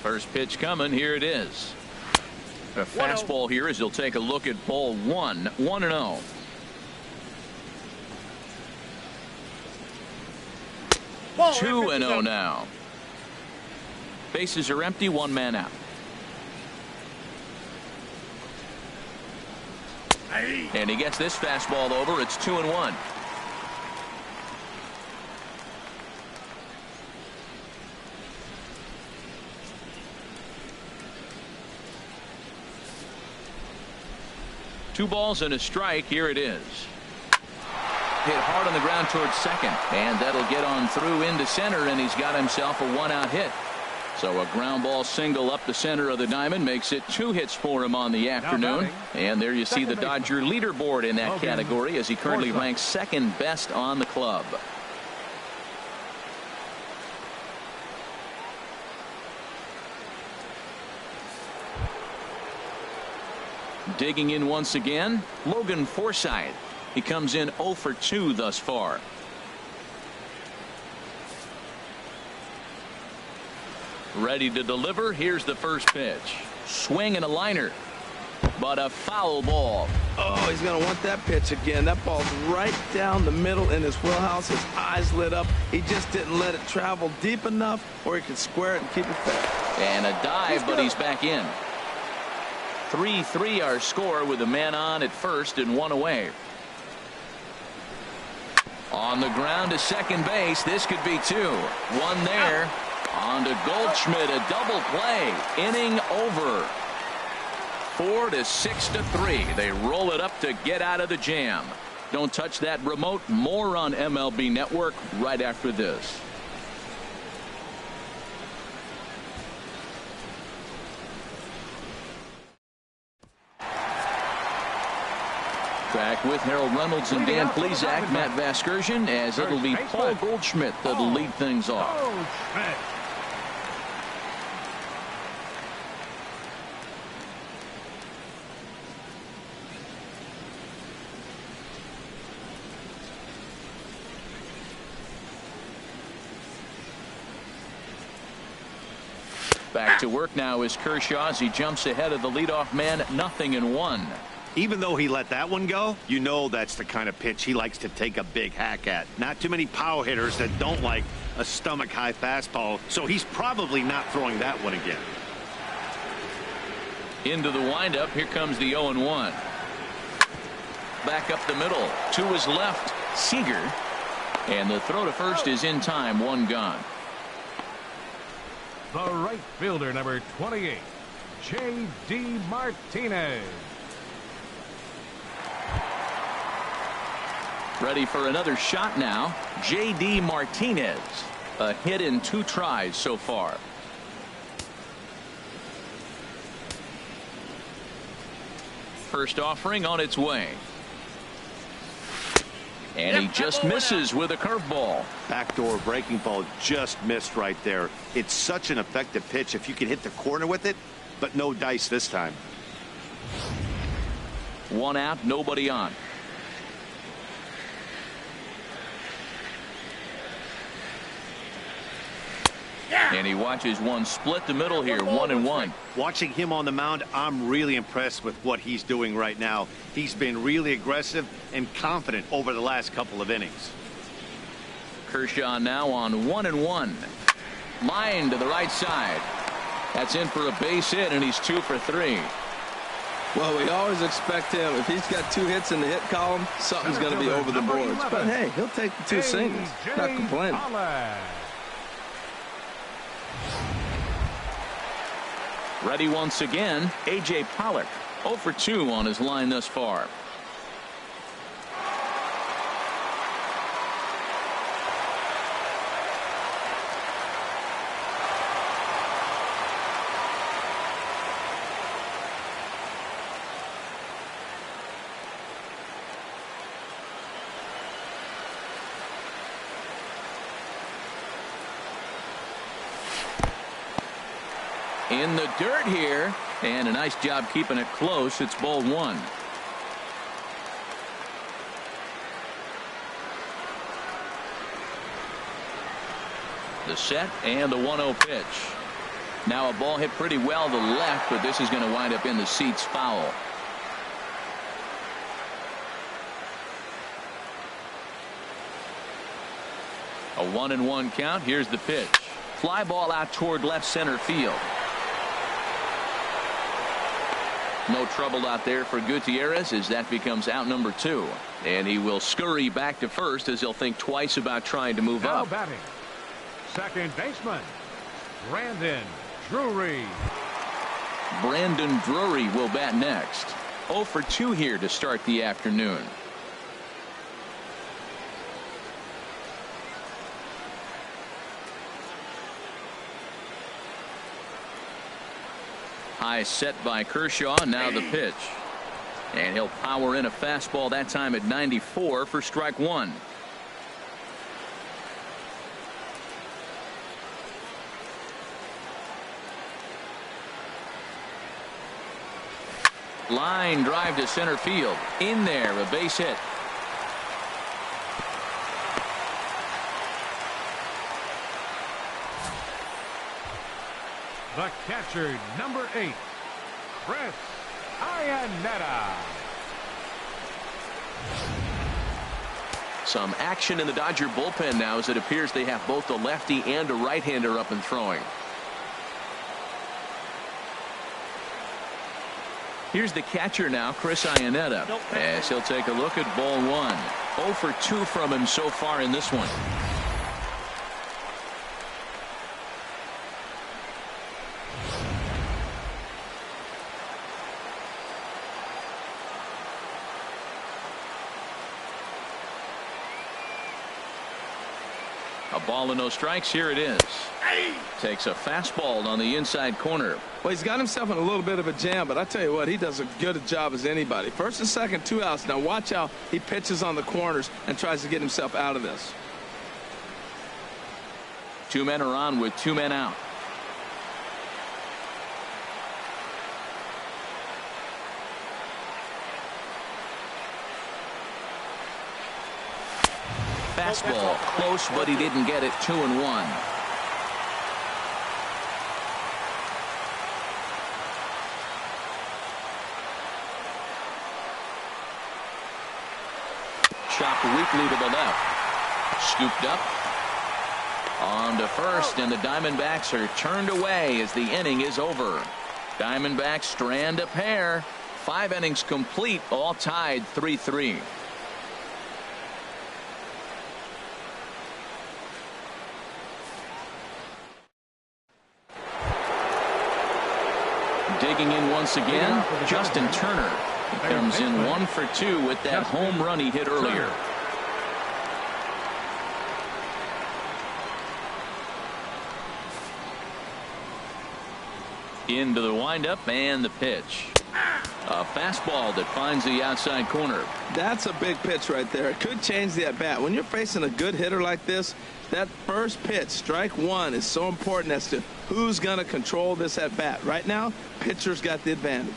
First pitch coming. Here it is. A fastball here as he'll take a look at ball 1. 1-0. Ball, 2-0 now. Bases are empty. 1 man out. And he gets this fastball over. It's 2-1. Two balls and a strike. Here it is. Hit hard on the ground towards second, and that'll get on through into center, and he's got himself a 1-out hit. So a ground ball single up the center of the diamond makes it 2 hits for him on the afternoon. And there you see the Dodger leaderboard in that category as he currently ranks 2nd best on the club. Digging in once again, Logan Forsythe. He comes in 0 for 2 thus far. Ready to deliver. Here's the first pitch. Swing and a liner, but a foul ball. Oh, he's going to want that pitch again. That ball's right down the middle in his wheelhouse. His eyes lit up. He just didn't let it travel deep enough where he could square it and keep it fair. And a dive, but he's back in. 3-3 our score with a man on at first and 1 away. On the ground to second base. This could be 2. 1 there. On to Goldschmidt, a double play. Inning over. 4-6-3. They roll it up to get out of the jam. Don't touch that remote. More on MLB Network right after this. Back with Harold Reynolds and Dan Plesac, Matt Vasgersian, as it'll be Paul Goldschmidt that'll lead things off. Goldschmidt. Back to work now is Kershaw as he jumps ahead of the leadoff man. 0-1. Even though he let that one go, you know that's the kind of pitch he likes to take a big hack at. Not too many power hitters that don't like a stomach-high fastball, so he's probably not throwing that one again. Into the windup. Here comes the 0-1. Back up the middle. To his left, Seager. And the throw to first is in time. 1 gone. The right fielder, number 28, J.D. Martinez. Ready for another shot now. J.D. Martinez. A hit in 2 tries so far. First offering on its way. And he just misses with a curveball. Backdoor breaking ball just missed right there. It's such an effective pitch if you can hit the corner with it, but no dice this time. 1 out, nobody on. And he watches one split the middle here, 1-1. Watching him on the mound, I'm really impressed with what he's doing right now. He's been really aggressive and confident over the last couple of innings. Kershaw now on 1-1. Line to the right side. That's in for a base hit, and he's 2 for 3. Well, we always expect him. If he's got 2 hits in the hit column, something's going to be over the boards. But hey, he'll take the 2 singles. Not complaining. Ready once again, A.J. Pollock. 0 for 2 on his line thus far. In the dirt here, and a nice job keeping it close. It's ball 1. The set and the 1-0 pitch. Now a ball hit pretty well to the left, but this is going to wind up in the seats foul. A 1-1 count. Here's the pitch. Fly ball out toward left center field. No trouble out there for Gutierrez as that becomes out number 2. And he will scurry back to first as he'll think twice about trying to move now up. Batting, second baseman, Brandon Drury. Brandon Drury will bat next. 0 for 2 here to start the afternoon. High set by Kershaw. Now the pitch. And he'll power in a fastball that time at 94 for strike 1. Line drive to center field. In there, a base hit. The catcher, number 8, Chris Iannetta. Some action in the Dodger bullpen now as it appears they have both a lefty and a right-hander up and throwing. Here's the catcher now, Chris Iannetta, as he'll take a look at ball 1. 0 for 2 from him so far in this one. A ball and no strikes. Here it is. Takes a fastball on the inside corner. Well, he's got himself in a little bit of a jam, but I tell you what, he does as good a job as anybody. First and second, 2 outs. Now watch how he pitches on the corners and tries to get himself out of this. 2 men are on with 2 men out. Fastball close, but he didn't get it. 2-1. Chopped weakly to the left. Scooped up. On to first, and the Diamondbacks are turned away as the inning is over. Diamondbacks strand a pair. 5 innings complete, all tied 3-3. Digging in once again, Justin Turner. He comes in 1 for 2 with that home run he hit earlier. Into the windup and the pitch. A fastball that finds the outside corner. That's a big pitch right there. It could change the at-bat. When you're facing a good hitter like this, that first pitch, strike one, is so important as to who's going to control this at-bat. Right now, pitcher's got the advantage.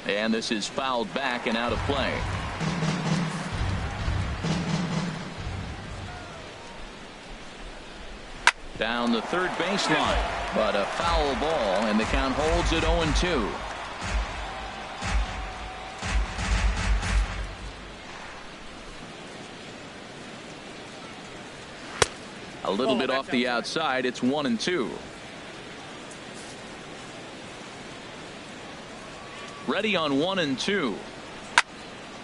And this is fouled back and out of play. Down the third baseline, but a foul ball, and the count holds at 0-2. A little bit off the outside. It's 1-2. Ready on 1-2.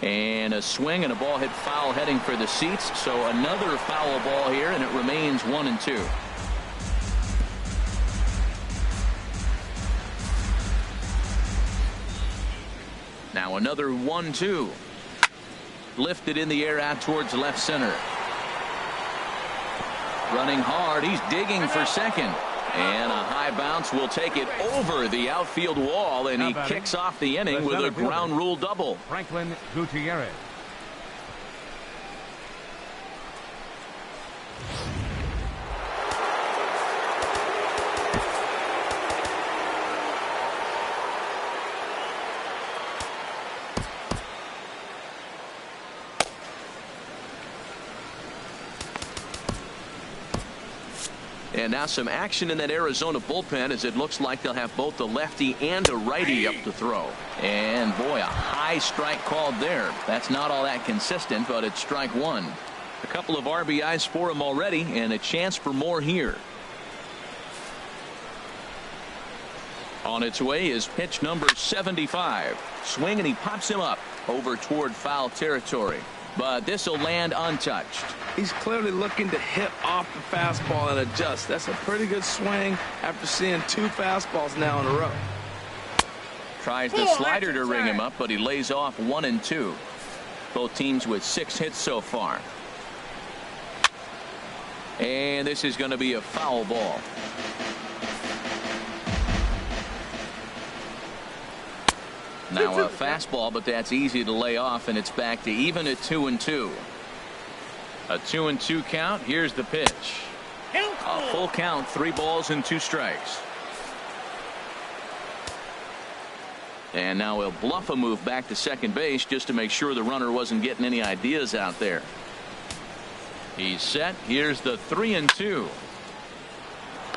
And a swing and a ball hit foul heading for the seats. So another foul ball here, and it remains 1-2. Now another 1-2. Lifted in the air out towards left center. Running hard. He's digging for second. And a high bounce will take it over the outfield wall, and he kicks off the inning with a ground rule double. Franklin Gutierrez. And now some action in that Arizona bullpen, as it looks like they'll have both a lefty and a righty up to throw. And boy, a high strike called there. That's not all that consistent, but it's strike one. A couple of RBIs for him already, and a chance for more here. On its way is pitch number 75. Swing, and he pops him up over toward foul territory. But this will land untouched. He's clearly looking to hit off the fastball and adjust. That's a pretty good swing after seeing two fastballs now in a row. Tries the slider to ring him up, but he lays off 1-2. Both teams with 6 hits so far. And this is going to be a foul ball. Now a fastball, but that's easy to lay off, and it's back to even at 2-2. A 2-2 count. Here's the pitch. A full count, 3 balls and 2 strikes. And now he'll bluff a move back to second base just to make sure the runner wasn't getting any ideas out there. He's set. Here's the 3-2.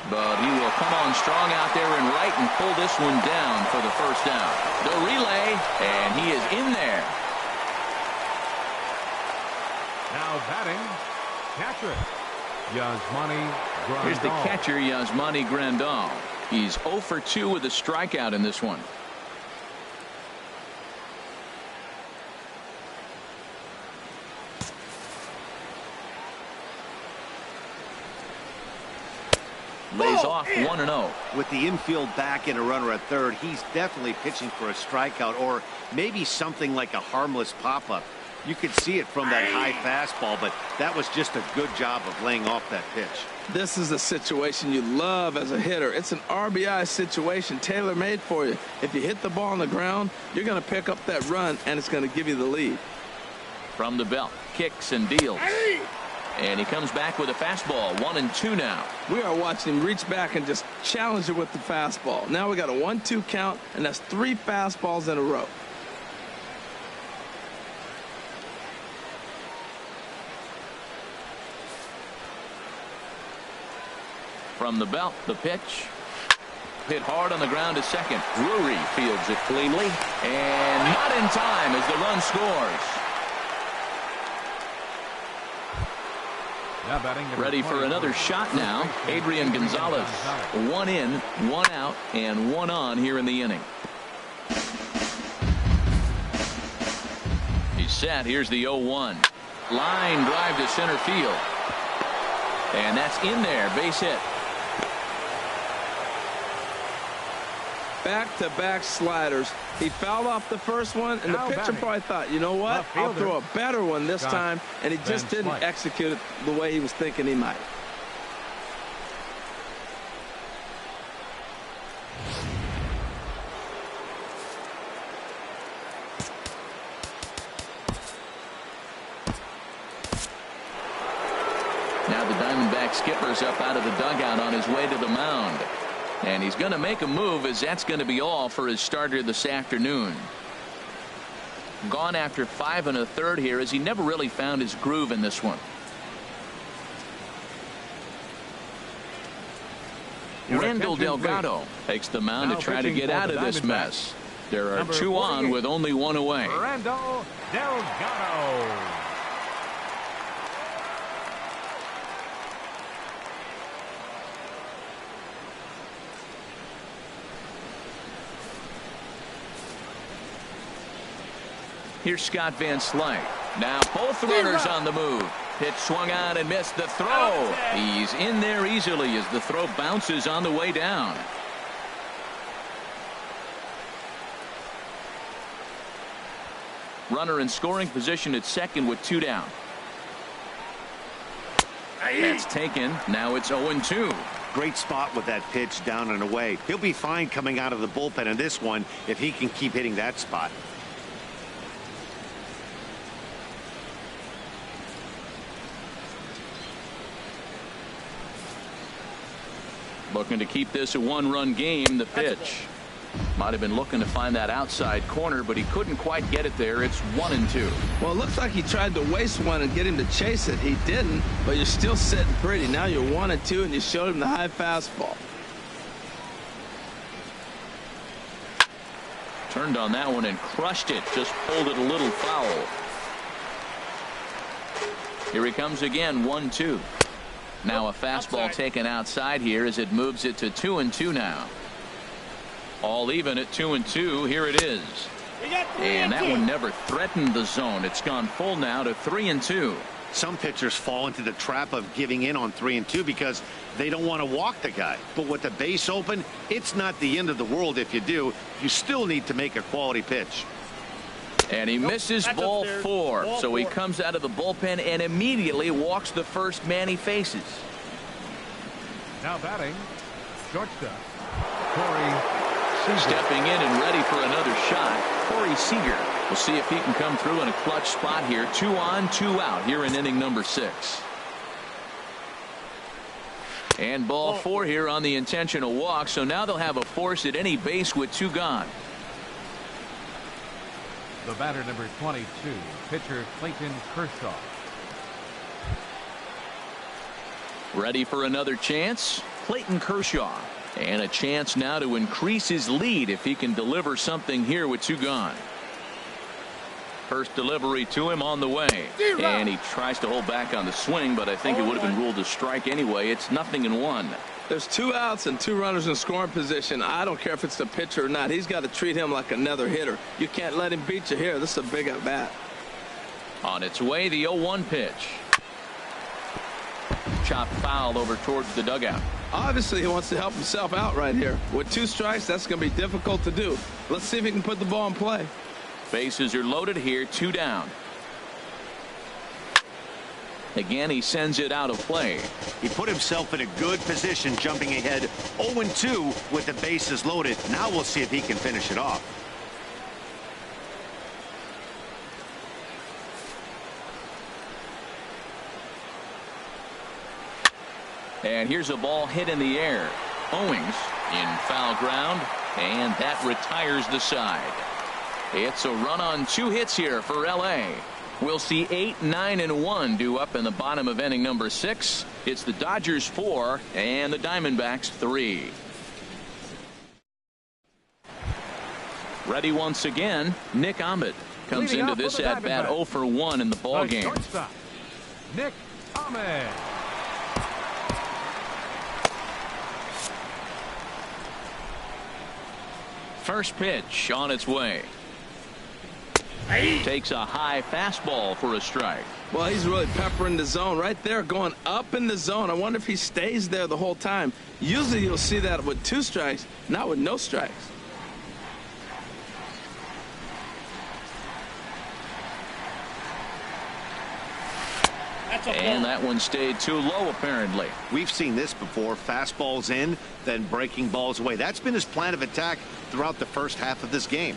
But he will come on strong out there and right and pull this one down for the first down. The relay, and he is in there. Now batting, catcher Yasmani Grandal. Here's the catcher, Yasmani Grandal. He's 0 for 2 with a strikeout in this one. Lays off 1-0. With the infield back and a runner at third, he's definitely pitching for a strikeout or maybe something like a harmless pop-up. You could see it from that high fastball, but that was just a good job of laying off that pitch. This is a situation you love as a hitter. It's an RBI situation tailor-made for you. If you hit the ball on the ground, you're going to pick up that run, and it's going to give you the lead. From the belt, kicks and deals. And he comes back with a fastball. 1-2 now. We are watching him reach back and just challenge it with the fastball. Now we got a 1-2 count, and that's 3 fastballs in a row. From the belt, the pitch. Hit hard on the ground to second. Drury fields it cleanly. And not in time as the run scores. Ready for another shot now. Adrian Gonzalez. 1 in, 1 out, and 1 on here in the inning. He's set. Here's the 0-1. Line drive to center field. And that's in there. Base hit. Back-to-back sliders. He fouled off the first one, and the pitcher probably thought, you know what, I'll throw a better one this time, and he just didn't execute it the way he was thinking he might. D-backs skippers up out of the dugout on his way to the mound. And he's going to make a move, as that's going to be all for his starter this afternoon. Gone after 5 1/3 here, as he never really found his groove in this one. Randall Delgado takes the mound to try to get out of this mess. There are 2 on with only 1 away. Randall Delgado. Here's Scott Van Slyke. Now both runners on the move. Pitch swung out and missed the throw. He's in there easily as the throw bounces on the way down. Runner in scoring position at second with 2 down. That's taken. Now it's 0-2. Great spot with that pitch down and away. He'll be fine coming out of the bullpen in this one if he can keep hitting that spot. Looking to keep this a 1-run game. The pitch. Might have been looking to find that outside corner, but he couldn't quite get it there. It's 1-2. Well, it looks like he tried to waste one and get him to chase it. He didn't, but you're still sitting pretty. Now you're 1-2, and you showed him the high fastball. Turned on that one and crushed it. Just pulled it a little foul. Here he comes again. 1-2. Now a fastball taken outside here as it moves it to 2-2 now. All even at 2-2. Here it is. And that one never threatened the zone. It's gone full now to 3-2. Some pitchers fall into the trap of giving in on 3-2 because they don't want to walk the guy. But with the base open, it's not the end of the world if you do. You still need to make a quality pitch. And he misses ball 4. So he comes out of the bullpen and immediately walks the first man he faces. Now batting, shortstop, Corey. Stepping in and ready for another shot, Corey Seager. We'll see if he can come through in a clutch spot here. 2 on, 2 out here in inning number 6. And ball 4 here on the intentional walk. So now they'll have a force at any base with 2 gone. The batter, number 22, pitcher Clayton Kershaw. Ready for another chance? Clayton Kershaw. And a chance now to increase his lead if he can deliver something here with 2 gone. First delivery to him on the way. And he tries to hold back on the swing, but I think it would have been ruled a strike anyway. It's 0-1. There's 2 outs and 2 runners in scoring position. I don't care if it's the pitcher or not. He's got to treat him like another hitter. You can't let him beat you here. This is a big at bat. On its way, the 0-1 pitch. Chopped foul over towards the dugout. Obviously, he wants to help himself out right here. With 2 strikes, that's going to be difficult to do. Let's see if he can put the ball in play. Bases are loaded here. 2 down. Again, he sends it out of play. He put himself in a good position, jumping ahead 0-2 with the bases loaded. Now we'll see if he can finish it off. And here's a ball hit in the air. Owings in foul ground, and that retires the side. It's a run on 2 hits here for LA. We'll see 8, 9, and 1 due up in the bottom of inning number 6. It's the Dodgers 4 and the Diamondbacks 3. Ready once again. Nick Ahmed comes into this at bat 0 for 1 in the ball game. Shortstop, Nick Ahmed. First pitch on its way. Takes a high fastball for a strike. Well, he's really peppering the zone right there, going up in the zone. I wonder if he stays there the whole time. Usually you'll see that with 2 strikes, not with no strikes. And that one stayed too low, apparently. We've seen this before. Fastballs in, then breaking balls away. That's been his plan of attack throughout the first half of this game.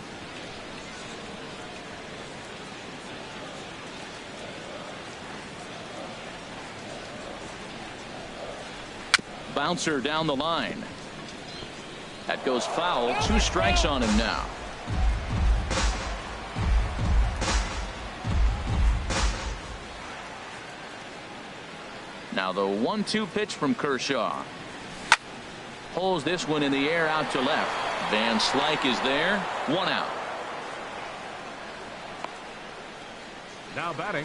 bouncer down the line. That goes foul. 2 strikes on him now. Now the 1-2 pitch from Kershaw. Pulls this one in the air out to left. Van Slyke is there. 1 out. Now batting,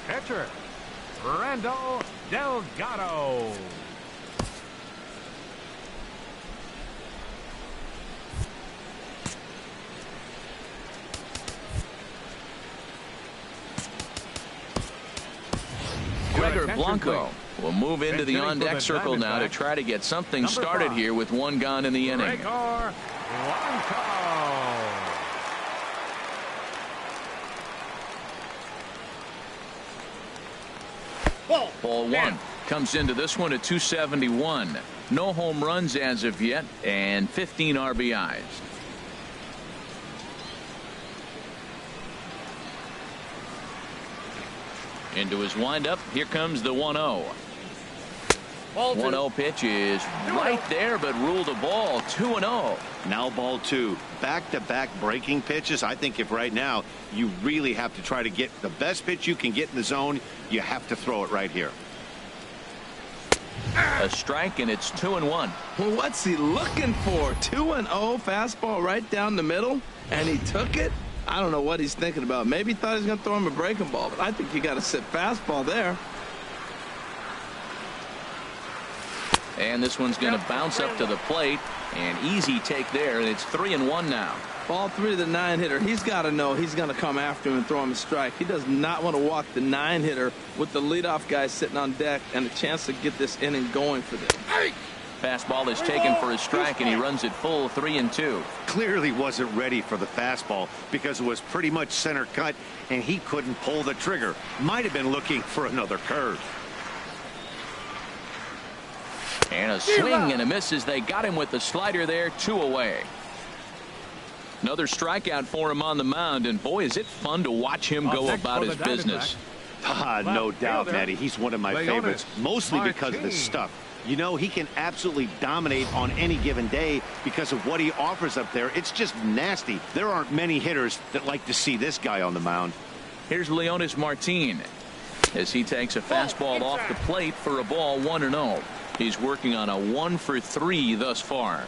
catcher, Randall Delgado. Gregor Blanco will move into the on-deck circle now to try to get something started here with 1 gone in the inning. Gregor Blanco. Ball 1 comes into this one at 271. No home runs as of yet and 15 RBIs. Into his windup. Here comes the 1-0. 1-0 pitch is right there, but ruled a ball. 2-0. Now ball 2. Back-to-back breaking pitches. I think if right now you really have to try to get the best pitch you can get in the zone, you have to throw it right here. A strike, and it's 2-1. Well, what's he looking for? 2-0 fastball right down the middle, and he took it. I don't know what he's thinking about. Maybe he thought he was going to throw him a breaking ball, but I think you got to sit fastball there. And this one's going to bounce up to the plate. An easy take there, and it's 3-1 now. Ball 3 to the 9-hitter. He's got to know he's going to come after him and throw him a strike. He does not want to walk the 9-hitter with the leadoff guy sitting on deck and a chance to get this inning going for them. Fastball is taken for a strike, and he runs it full. 3-2. Clearly wasn't ready for the fastball because it was pretty much center cut, and he couldn't pull the trigger. Might have been looking for another curve. And a swing and a miss as they got him with the slider there. 2 away. Another strikeout for him on the mound, and boy, is it fun to watch him go about his business. No doubt, Matty. He's one of my favorites, mostly because of his stuff. You know, he can absolutely dominate on any given day because of what he offers up there. It's just nasty. There aren't many hitters that like to see this guy on the mound. Here's Leonis Martin as he takes a fastball off the plate for a ball. 1-0. He's working on a 1-for-3 thus far.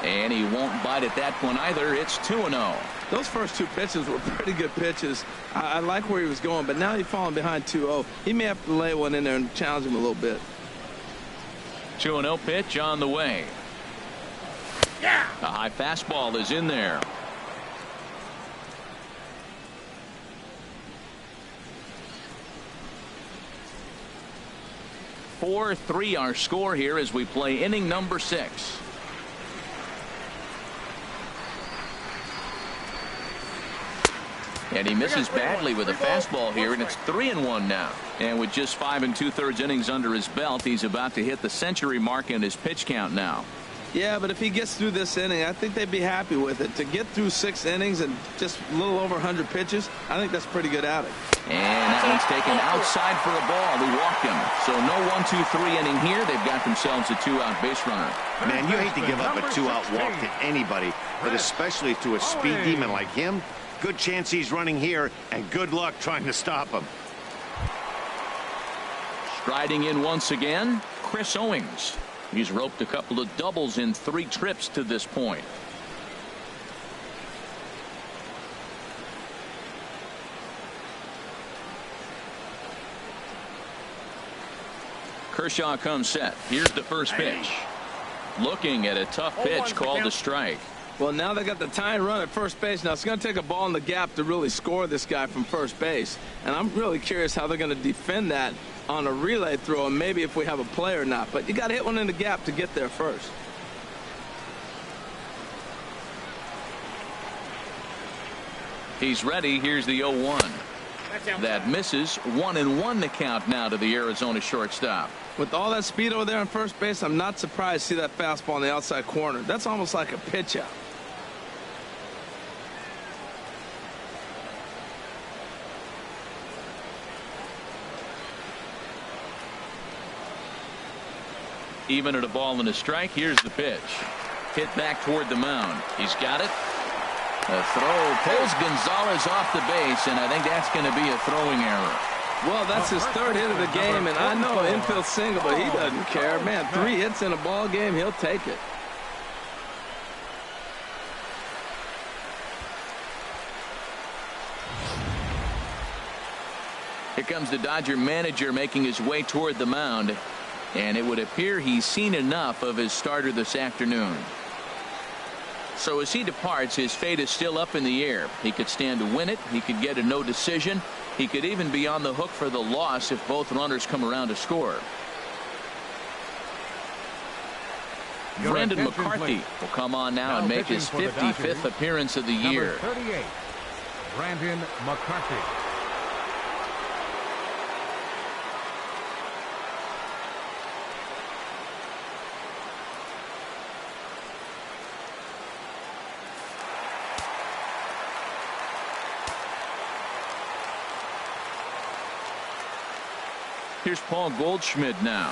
And he won't bite at that one either. It's 2-0. Those first 2 pitches were pretty good pitches. I like where he was going, but now he's falling behind 2-0. He may have to lay one in there and challenge him a little bit. 2-0 pitch on the way. A high fastball is in there. (4-3) our score here as we play inning number 6. And he misses badly with a fastball here, and it's 3-1 now. And with just 5 2/3 innings under his belt, he's about to hit the century mark in his pitch count now. Yeah, but if he gets through this inning, I think they'd be happy with it. To get through 6 innings and just a little over 100 pitches, I think that's pretty good outing. And that one's taken outside for a ball. He walked him. So no 1-2-3 inning here. They've got themselves a 2-out base runner. Man, you hate to give up a 2-out walk to anybody, but especially to a speed demon like him. Good chance he's running here, and good luck trying to stop him. Striding in once again, Chris Owings. He's roped a couple of doubles in 3 trips to this point. Kershaw comes set. Here's the first pitch. Looking at a tough pitch called a strike. Well, now they got the tying run at first base. Now it's going to take a ball in the gap to really score this guy from first base. And I'm really curious how they're going to defend that on a relay throw, and maybe if we have a play or not. But you got to hit one in the gap to get there first. He's ready. Here's the 0-1. That misses. 1-1 the count now to the Arizona shortstop. With all that speed over there on first base, I'm not surprised to see that fastball on the outside corner. That's almost like a pitch out. Even at a ball and a strike, here's the pitch. Hit back toward the mound. He's got it. A throw pulls Gonzalez off the base, and I think that's going to be a throwing error. Well, that's his third hit of the game, and I know an infield single, but he doesn't care. Man, 3 hits in a ball game, he'll take it. Here comes the Dodger manager making his way toward the mound, and it would appear he's seen enough of his starter this afternoon. So as he departs, his fate is still up in the air. He could stand to win it. He could get a no decision. He could even be on the hook for the loss if both runners come around to score. Brandon McCarthy will come on now and make his 55th appearance of the year. Number 38, Brandon McCarthy. Here's Paul Goldschmidt now.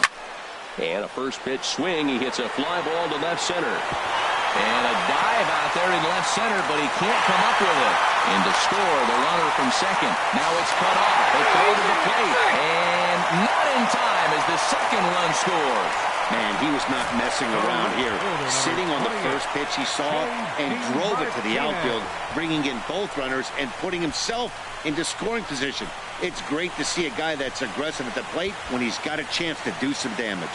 And a first pitch swing. He hits a fly ball to left center. And a dive out there in left center, but he can't come up with it. And to score, the runner from second. Now it's cut off. They throw to the plate. And not in time as the second run scores. Man, he was not messing around here. Sitting on the first pitch he saw and drove it to the outfield, bringing in both runners and putting himself into scoring position. It's great to see a guy that's aggressive at the plate when he's got a chance to do some damage.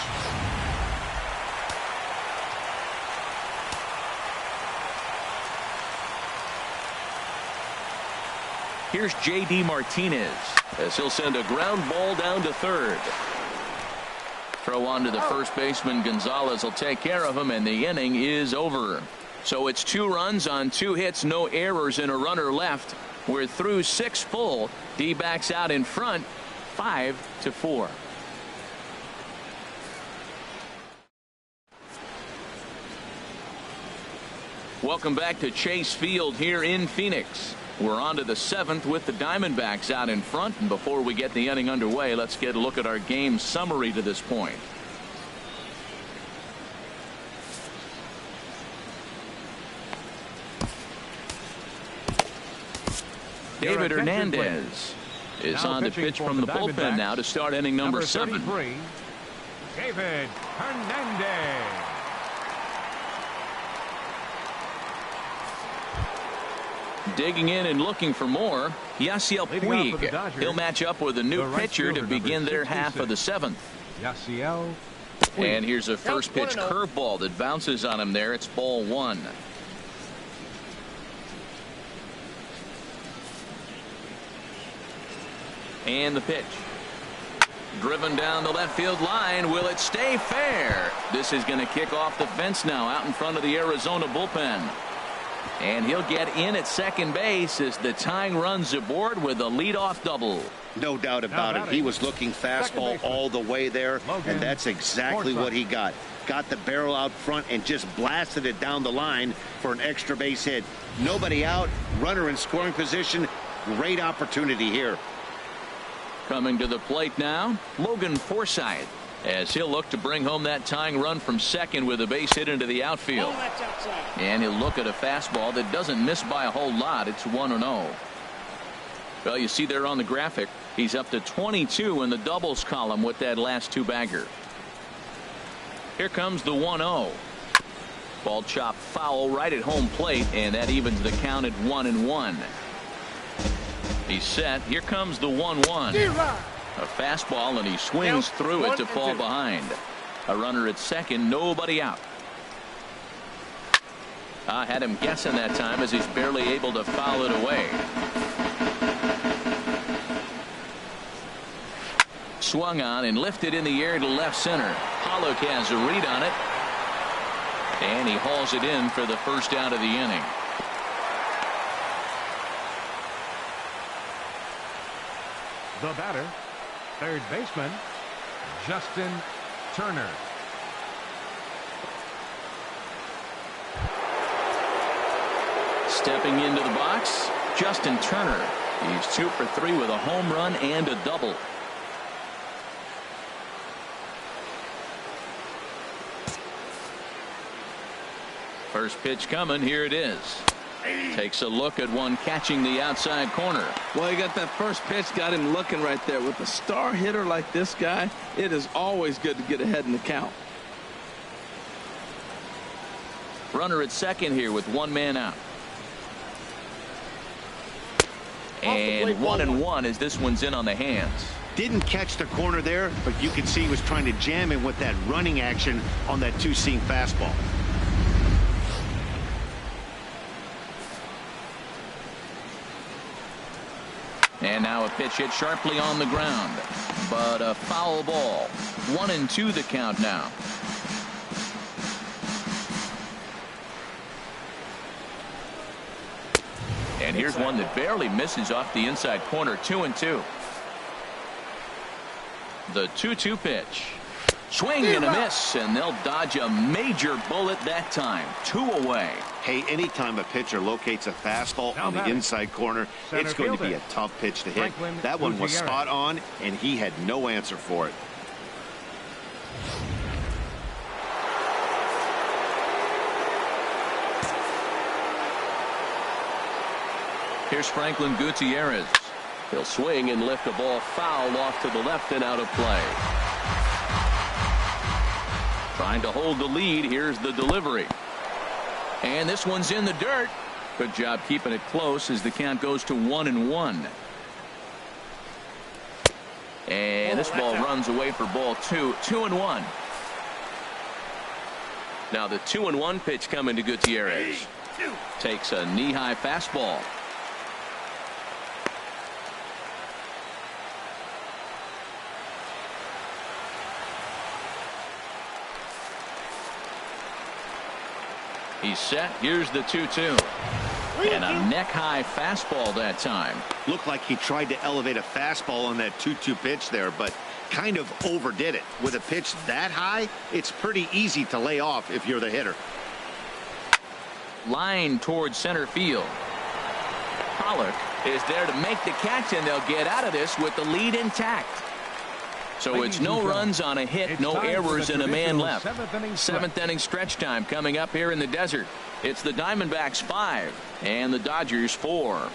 Here's J.D. Martinez as he'll send a ground ball down to third. Throw on to the first baseman. Gonzalez will take care of him, and the inning is over. So it's 2 runs on 2 hits, no errors, and a runner left. We're through 6 full. D-backs out in front, 5-4. Welcome back to Chase Field here in Phoenix. We're on to the 7th with the Diamondbacks out in front. And before we get the inning underway, let's get a look at our game summary to this point. David Hernandez is on to pitch from the bullpen now to start inning number 7. David Hernandez. Digging in and looking for more, Yasiel Puig. He'll match up with a new pitcher to begin their half of the 7th. Yasiel Puig. And here's a first pitch curveball that bounces on him there. It's ball 1. And the pitch. Driven down the left field line. Will it stay fair? This is going to kick off the fence now out in front of the Arizona bullpen. And he'll get in at second base as the tying runs aboard with a leadoff double. No doubt about it. He was looking fastball all the way there, and that's exactly what he got. Got the barrel out front and just blasted it down the line for an extra base hit. Nobody out, runner in scoring position. Great opportunity here. Coming to the plate now, Logan Forsythe, as he'll look to bring home that tying run from second with a base hit into the outfield. And he'll look at a fastball that doesn't miss by a whole lot. It's 1-0. Well, you see there on the graphic, he's up to 22 in the doubles column with that last 2-bagger. Here comes the 1-0. Ball chopped foul right at home plate, and that evens the count at 1-1. He's set. Here comes the 1-1. A fastball, and he swings through it to fall behind. A runner at second, nobody out. I had him guessing that time as he's barely able to foul it away. Swung on and lifted in the air to left center. Hallo has a read on it. And he hauls it in for the first out of the inning. The batter, third baseman, Justin Turner. Stepping into the box, Justin Turner. He's 2 for 3 with a home run and a double. First pitch coming. Here it is. Takes a look at one catching the outside corner. Well, he got that first pitch, got him looking right there. With a star hitter like this guy, it is always good to get ahead in the count. Runner at second here with one man out. And 1-1 as this one's in on the hands. Didn't catch the corner there, but you can see he was trying to jam him with that running action on that two-seam fastball. And now a pitch hit sharply on the ground, but a foul ball. 1-2 the count now. And here's one that barely misses off the inside corner. 2-2. The 2-2 pitch. Swing and a miss, and they'll dodge a major bullet that time. 2 away. Hey, anytime a pitcher locates a fastball on the inside corner, it's going to be a tough pitch to hit. That one was spot on, and he had no answer for it. Here's Franklin Gutierrez. He'll swing and lift a ball foul off to the left and out of play. Trying to hold the lead. Here's the delivery. And this one's in the dirt. Good job keeping it close as the count goes to 1-1. And this ball runs away for ball 2. 2-1. Now the 2-1 pitch coming to Gutierrez. Takes a knee-high fastball. He's set. Here's the 2-2. And a neck-high fastball that time. Looked like he tried to elevate a fastball on that 2-2 pitch there, but kind of overdid it. With a pitch that high, it's pretty easy to lay off if you're the hitter. Line towards center field. Pollock is there to make the catch, and they'll get out of this with the lead intact. So it's no runs on a hit, no errors, and a man left. Seventh inning stretch time coming up here in the desert. It's the Diamondbacks 5 and the Dodgers 4.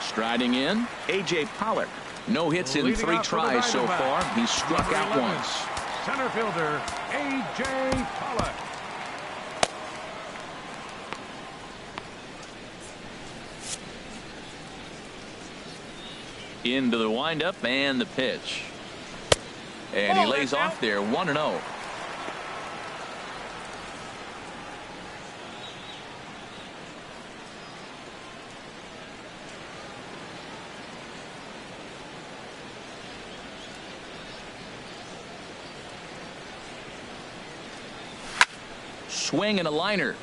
Striding in, A.J. Pollock. No hits in 3 tries so far. He's struck out once. Center fielder A.J. Pollock. Into the windup and the pitch. And he lays off there. 1-0. Swing and a liner,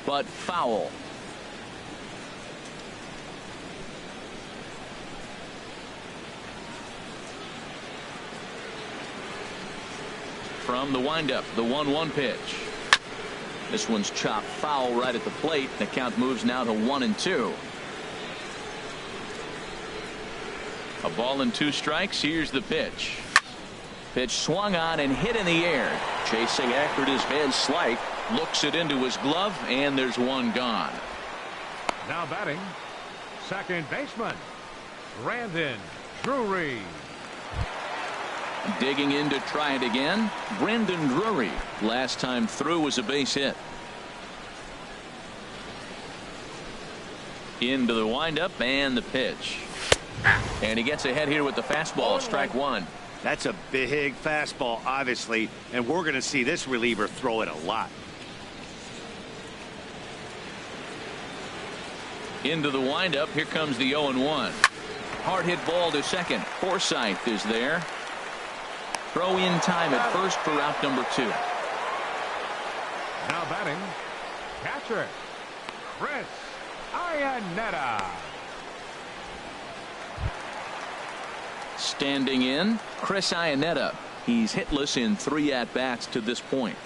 but foul. From the windup, the 1-1 pitch. This one's chopped foul right at the plate. The count moves now to 1-2. A ball and 2 strikes. Here's the pitch. Pitch swung on and hit in the air. Chasing after it is Van Slyke. Looks it into his glove, and there's one gone. Now batting, second baseman, Brandon Drury. Digging in to try it again, Brandon Drury. Last time through was a base hit. Into the windup and the pitch. And he gets ahead here with the fastball. Strike 1. That's a big fastball, obviously, and we're going to see this reliever throw it a lot. Into the windup. Here comes the 0-1. Hard hit ball to second. Forsythe is there. Throw in time at first for out number 2. Now batting, catcher, Chris Iannetta. Standing in, Chris Iannetta. He's hitless in 3 at-bats to this point.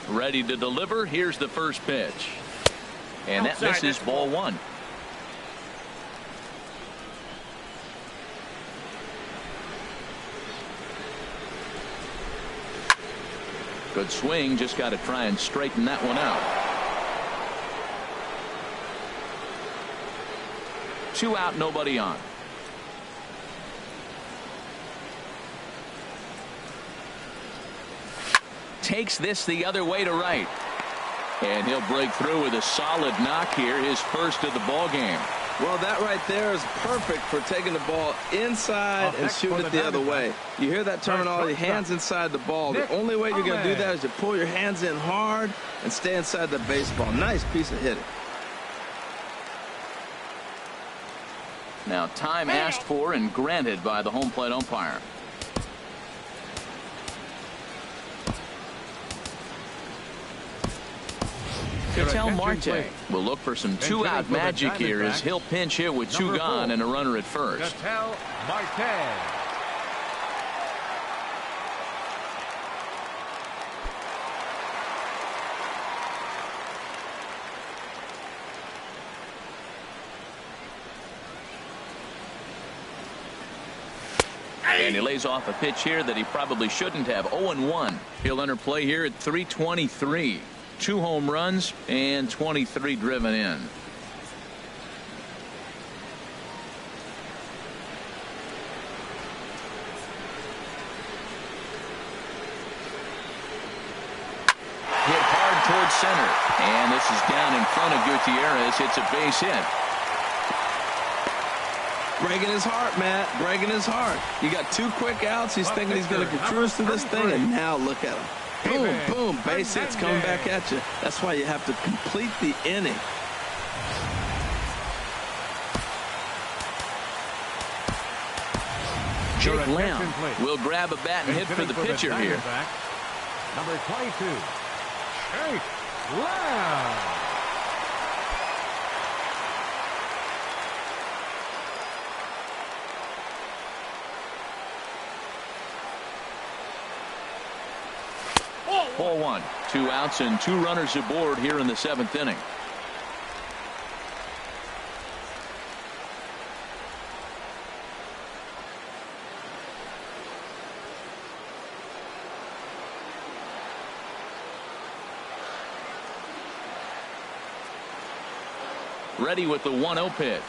Ready to deliver. Here's the first pitch. And that misses, ball 1. Good swing, just got to try and straighten that one out. 2 out, nobody on. Takes this the other way to right. And he'll break through with a solid knock here, his first of the ball game. Well, that right there is perfect for taking the ball inside and shooting it the other way. You hear that terminology, hands inside the ball. The only way you're going to do that is to pull your hands in hard and stay inside the baseball. Nice piece of hitting. Now time asked for and granted by the home plate umpire. Ketel Marte will look for some 2-out magic here as he'll pinch hit with 2 gone and a runner at first. Ketel Marte. And he lays off a pitch here that he probably shouldn't have. 0-1. He'll enter play here at 323. 2 home runs and 23 driven in. Hit hard towards center. And this is down in front of Gutierrez. It's a base hit. Breaking his heart, Matt. Breaking his heart. You got 2 quick outs. He's thinking he's going to cruise to this thing, and now look at him. Boom, boom, base hits coming back at you. That's why you have to complete the inning. Jake Lamb will grab a bat and hit for the pitcher here. Number 22, Jake Lamb. Ball 1. 2 outs and 2 runners aboard here in the 7th inning. Ready with the 1-0 pitch.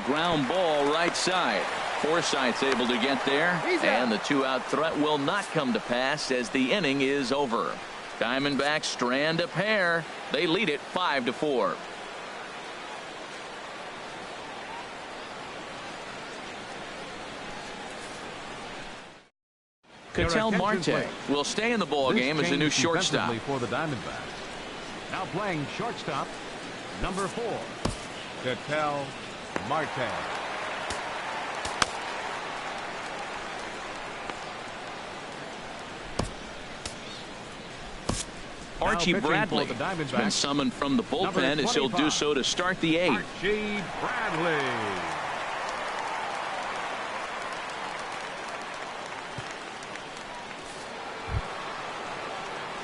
Ground ball right side. Forsythe's able to get there, and the 2-out threat will not come to pass as the inning is over. Diamondbacks strand a pair. They lead it 5-4. Ketel Marte will stay in the ball game as a new shortstop. For the Diamondbacks. Now playing shortstop, number 4, Ketel Marte. Archie Bradley has been summoned from the bullpen as he'll do so to start the 8th. Archie Bradley.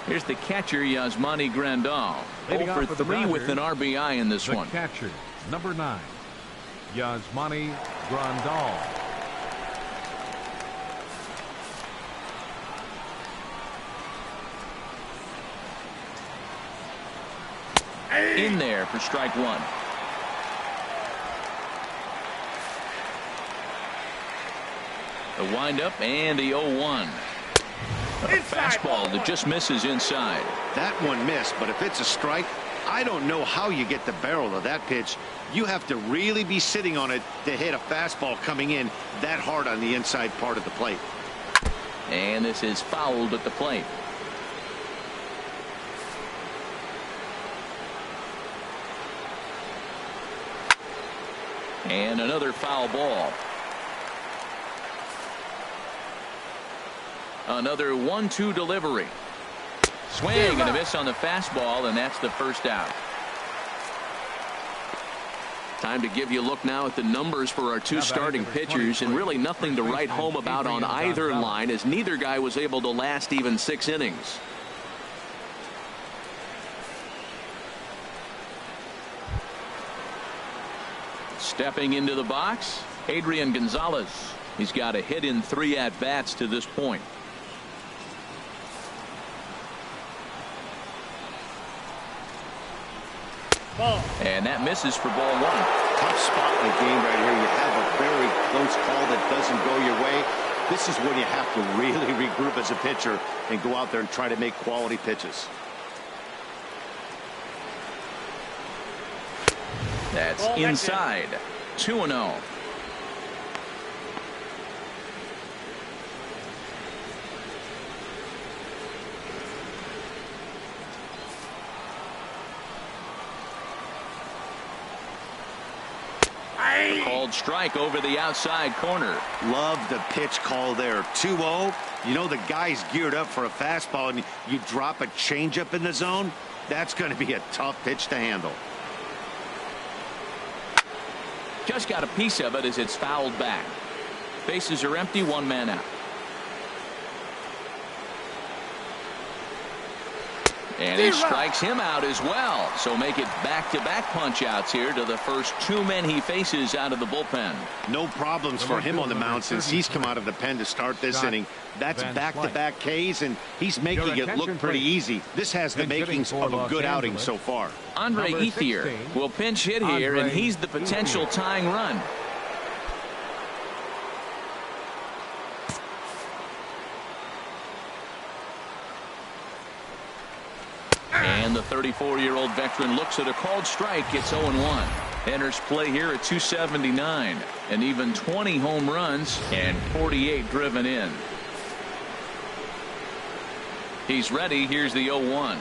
Here's the catcher, Yasmani Grandal. 0 for 3 with an RBI in this one. Catcher, number 9, Yasmani Grandal. In there for strike 1. The windup and the 0-1. A fastball that just misses inside. That one missed, but if it's a strike, I don't know how you get the barrel of that pitch. You have to really be sitting on it to hit a fastball coming in that hard on the inside part of the plate. And this is fouled at the plate. And another foul ball. Another 1-2 delivery. Swing and a miss on the fastball, and that's the first out. Time to give you a look now at the numbers for our 2 starting pitchers, and really nothing to write home about on either line, as neither guy was able to last even 6 innings. Stepping into the box, Adrian Gonzalez. He's got a hit in 3 at-bats to this point. And that misses for ball one. Tough spot in the game right here. You have a very close call that doesn't go your way. This is when you have to really regroup as a pitcher and go out there and try to make quality pitches. That's inside. 2-0. Called strike over the outside corner. Love the pitch call there. 2-0. You know the guy's geared up for a fastball, and you drop a changeup in the zone. That's going to be a tough pitch to handle. Just got a piece of it as it's fouled back. Bases are empty, one man out. And he strikes him out as well. So make it back-to-back punch-outs here to the first two men he faces out of the bullpen. No problems for him on the mound since he's come out of the pen to start this inning. That's back-to-back Ks, and he's making it look pretty easy. This has the makings of a good outing so far. Andre Ethier will pinch hit here, and he's the potential tying run. And the 34-year-old veteran looks at a called strike. It's 0-1. Enters play here at 279. And even 20 home runs and 48 driven in. He's ready. Here's the 0-1.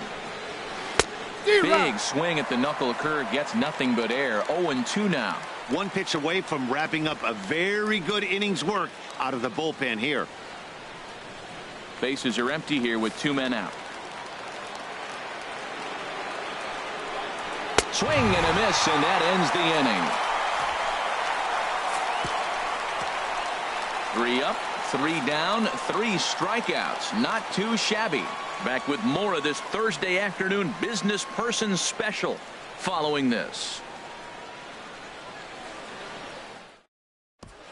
Big swing at the knuckle curve. Gets nothing but air. 0-2 now. One pitch away from wrapping up a very good innings work out of the bullpen here. Bases are empty here with two men out. Swing and a miss, and that ends the inning. 3 up, 3 down, 3 strikeouts. Not too shabby. Back with more of this Thursday afternoon business person special following this.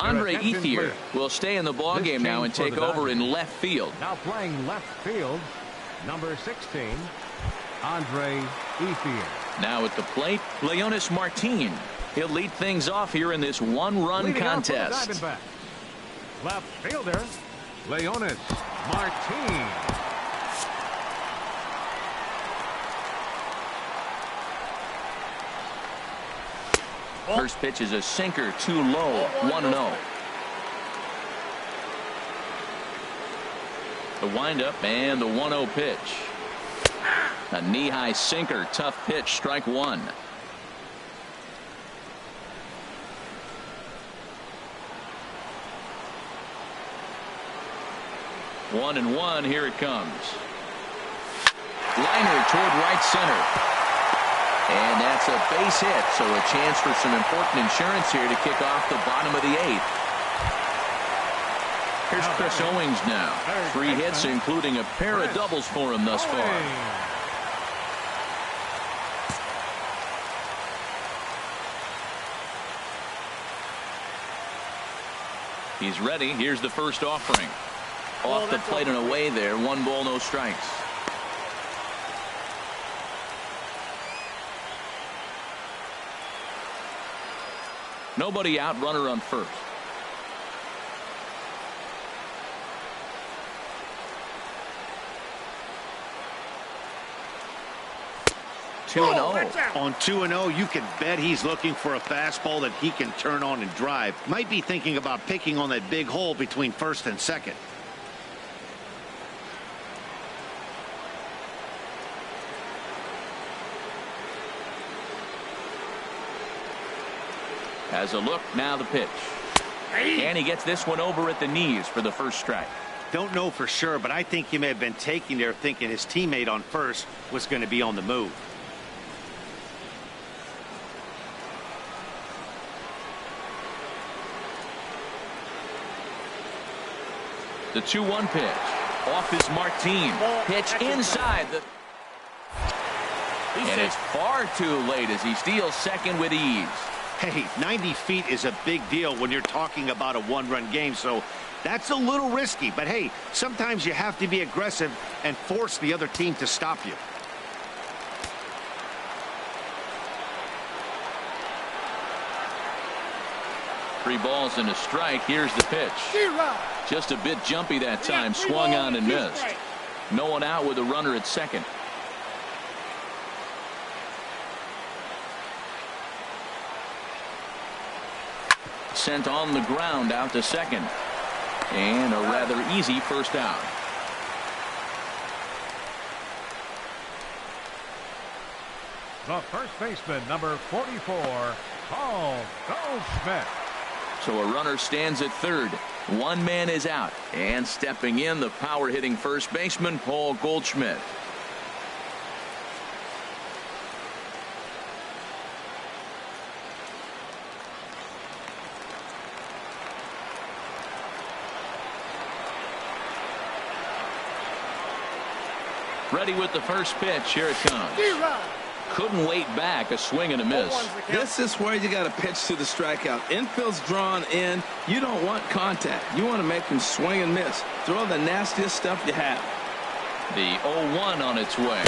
Andre Ethier will stay in the ballgame now and take over in left field. Now playing left field, number 16, Andre Ethier. Now at the plate, Leonis Martin. He'll lead things off here in this one-run contest. Left fielder, Leonis Martin. First pitch is a sinker, too low, 1-0. The windup and the 1-0 pitch. A knee-high sinker, tough pitch, strike one. One and one, here it comes. Liner toward right center. And that's a base hit, so a chance for some important insurance here to kick off the bottom of the 8th. Here's Chris Owings now. 3 hits, including a pair of doubles for him thus far. He's ready. Here's the first offering. Off the plate and away there. 1 ball, no strikes. Nobody out, runner on first. Two and 0. On 2-0, you can bet he's looking for a fastball that he can turn on and drive. Might be thinking about picking on that big hole between first and second. Has a look, now the pitch. And he gets this one over at the knees for the first strike. Don't know for sure, but I think he may have been taking there thinking his teammate on first was going to be on the move. The 2-1 pitch. Off is Martin. Pitch inside. And it's far too late as he steals second with ease. Hey, 90 feet is a big deal when you're talking about a one-run game, so that's a little risky. But hey, sometimes you have to be aggressive and force the other team to stop you. 3 balls and a strike. Here's the pitch. Just a bit jumpy that time. Swung on and missed. No one out with a runner at second. Sent on the ground out to second. And a rather easy first out. The first baseman, number 44, Paul Goldschmidt. So a runner stands at third. One man is out. And stepping in, the power-hitting first baseman, Paul Goldschmidt. Ready with the first pitch. Here it comes. Couldn't wait back. A swing and a miss. This is where you got to pitch to the strikeout. Infield's drawn in. You don't want contact. You want to make him swing and miss. Throw the nastiest stuff you have. The 0-1 on its way.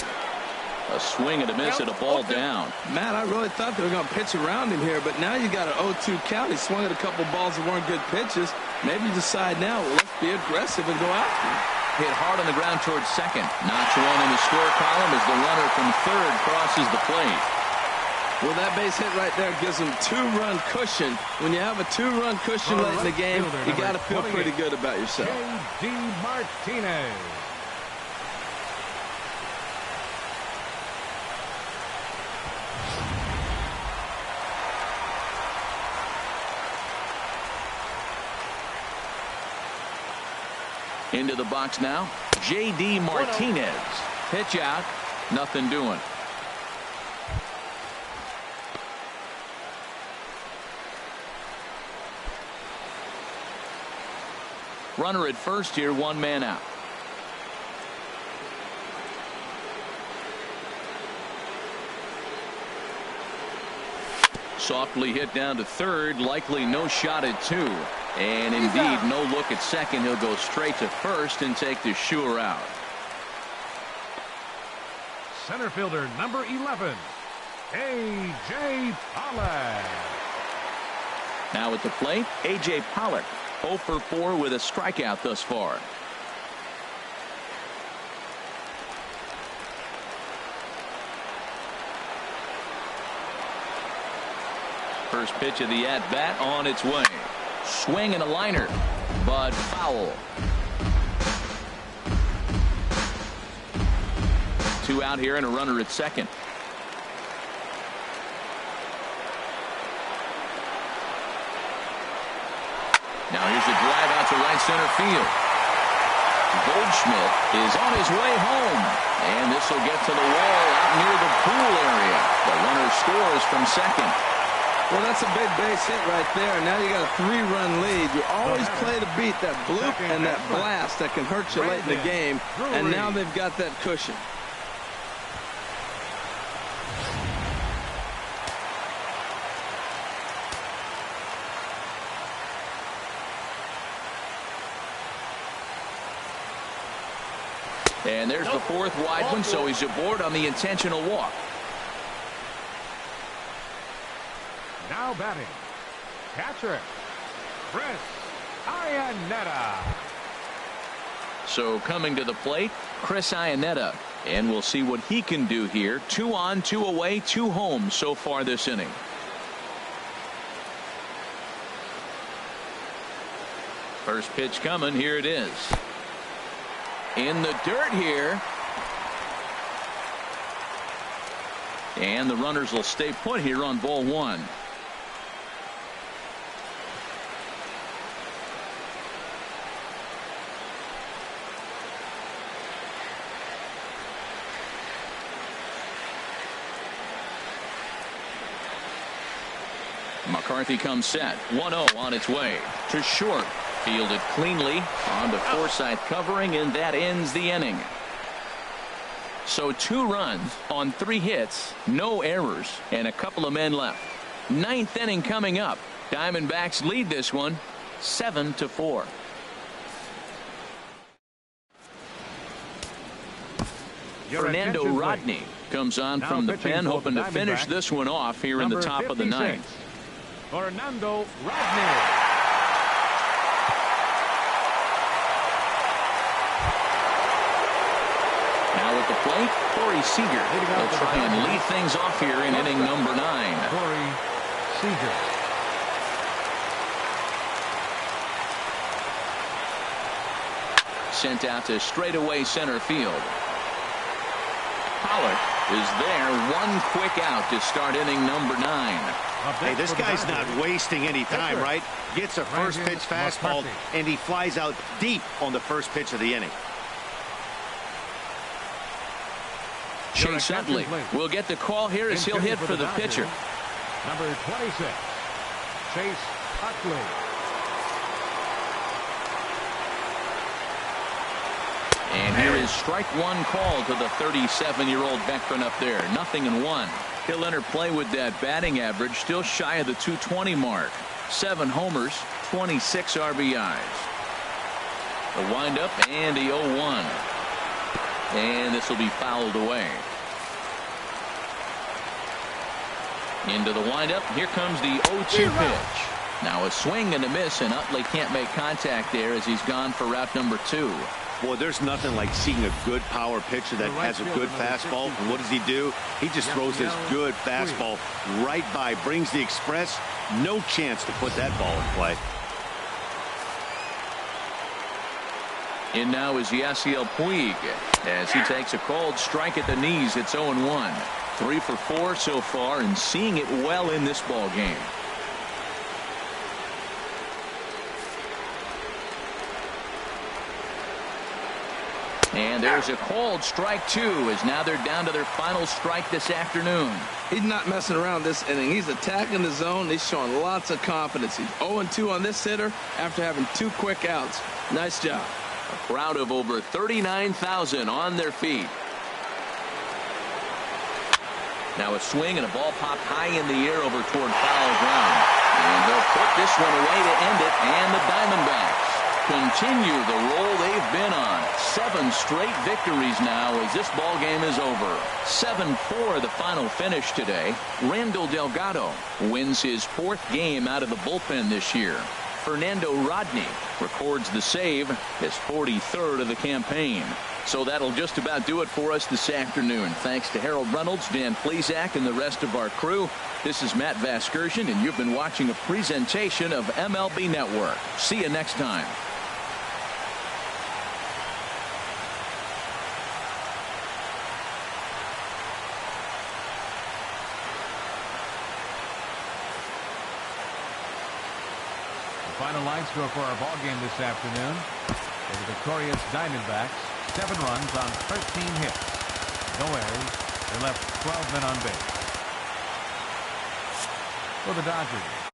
A swing and a miss and a ball down. Matt, I really thought they were going to pitch around him here, but now you got an 0-2 count. He swung at a couple balls that weren't good pitches. Maybe you decide now, well, let's be aggressive and go after him. Hit hard on the ground towards second. Knocks one in the score column as the runner from third crosses the plate. Well, that base hit right there gives them 2-run cushion. When you have a 2-run cushion late in the game, you got to feel pretty good about yourself. J.D. Martinez. Into the box now, J.D. Martinez. Pitch out, nothing doing. Runner at first here, one man out. Softly hit down to third, likely no shot at 2. And indeed, no look at second. He'll go straight to first and take the sure out. Center fielder, number 11, A.J. Pollock. Now at the plate, A.J. Pollock, 0 for 4 with a strikeout thus far. First pitch of the at-bat on its way. Swing and a liner, but foul. 2 out here and a runner at second. Now here's a drive out to right center field. Goldschmidt is on his way home, and this will get to the wall out near the pool area. The runner scores from second. Well, that's a big base hit right there. Now you got a 3-run lead. You always play to beat that bloop and that blast that can hurt you late in the game. And now they've got that cushion. And there's the 4th wide one, so he's aboard on the intentional walk. Now batting, catcher, Chris Iannetta. So coming to the plate, Chris Iannetta. And we'll see what he can do here. 2 on, 2 away, 2 home so far this inning. First pitch coming. Here it is. In the dirt here. And the runners will stay put here on ball 1. McCarthy comes set. 1-0 on its way to short. Fielded cleanly on the Forsythe covering, and that ends the inning. So 2 runs on 3 hits, no errors, and a couple of men left. 9th inning coming up. Diamondbacks lead this one 7-4. Fernando Rodney comes on from the pen, hoping to finish this one off here in the top of the 9th. Fernando Rodney. Now at the plate, Corey Seager. He'll try and lead things off here in inning number 9. Corey Seager. Sent out to straightaway center field. Pollard is there. One quick out to start inning number 9. Hey, this guy's not wasting any time, right? Gets a first pitch fastball, and he flies out deep on the first pitch of the inning. Chase Utley will get the call here as he'll hit for the pitcher. Number 26, Chase Utley. And here is strike one call to the 37-year-old veteran up there. 0-1. He'll enter play with that batting average, still shy of the 220 mark. 7 homers, 26 RBIs. The windup and the 0-1. And this will be fouled away. Into the windup. Here comes the 0-2 pitch. Now a swing and a miss, and Utley can't make contact there as he's gone for route number 2. Boy, there's nothing like seeing a good power pitcher that has a good fastball. And what does he do? He just throws his good fastball right by, brings the express. No chance to put that ball in play. In now is Yasiel Puig as he takes a cold strike at the knees. It's 0-1. 3 for 4 so far, and seeing it well in this ball game. And there's a called strike 2 as now they're down to their final strike this afternoon. He's not messing around this inning. He's attacking the zone. He's showing lots of confidence. He's 0-2 on this hitter after having 2 quick outs. Nice job. A crowd of over 39,000 on their feet. Now a swing and a ball popped high in the air over toward foul ground. And they'll put this one away to end it. And the Diamondbacks continue the roll they've been on. 7 straight victories now as this ball game is over. 7-4 the final finish today. Randall Delgado wins his 4th game out of the bullpen this year. Fernando Rodney records the save, his 43rd of the campaign. So that'll just about do it for us this afternoon. Thanks to Harold Reynolds, Dan Plesac, and the rest of our crew. This is Matt Vasgersian, and you've been watching a presentation of MLB Network. See you next time. Final line score for our ball game this afternoon. For the victorious Diamondbacks, 7 runs on 13 hits. No errors. They left 12 men on base. For the Dodgers,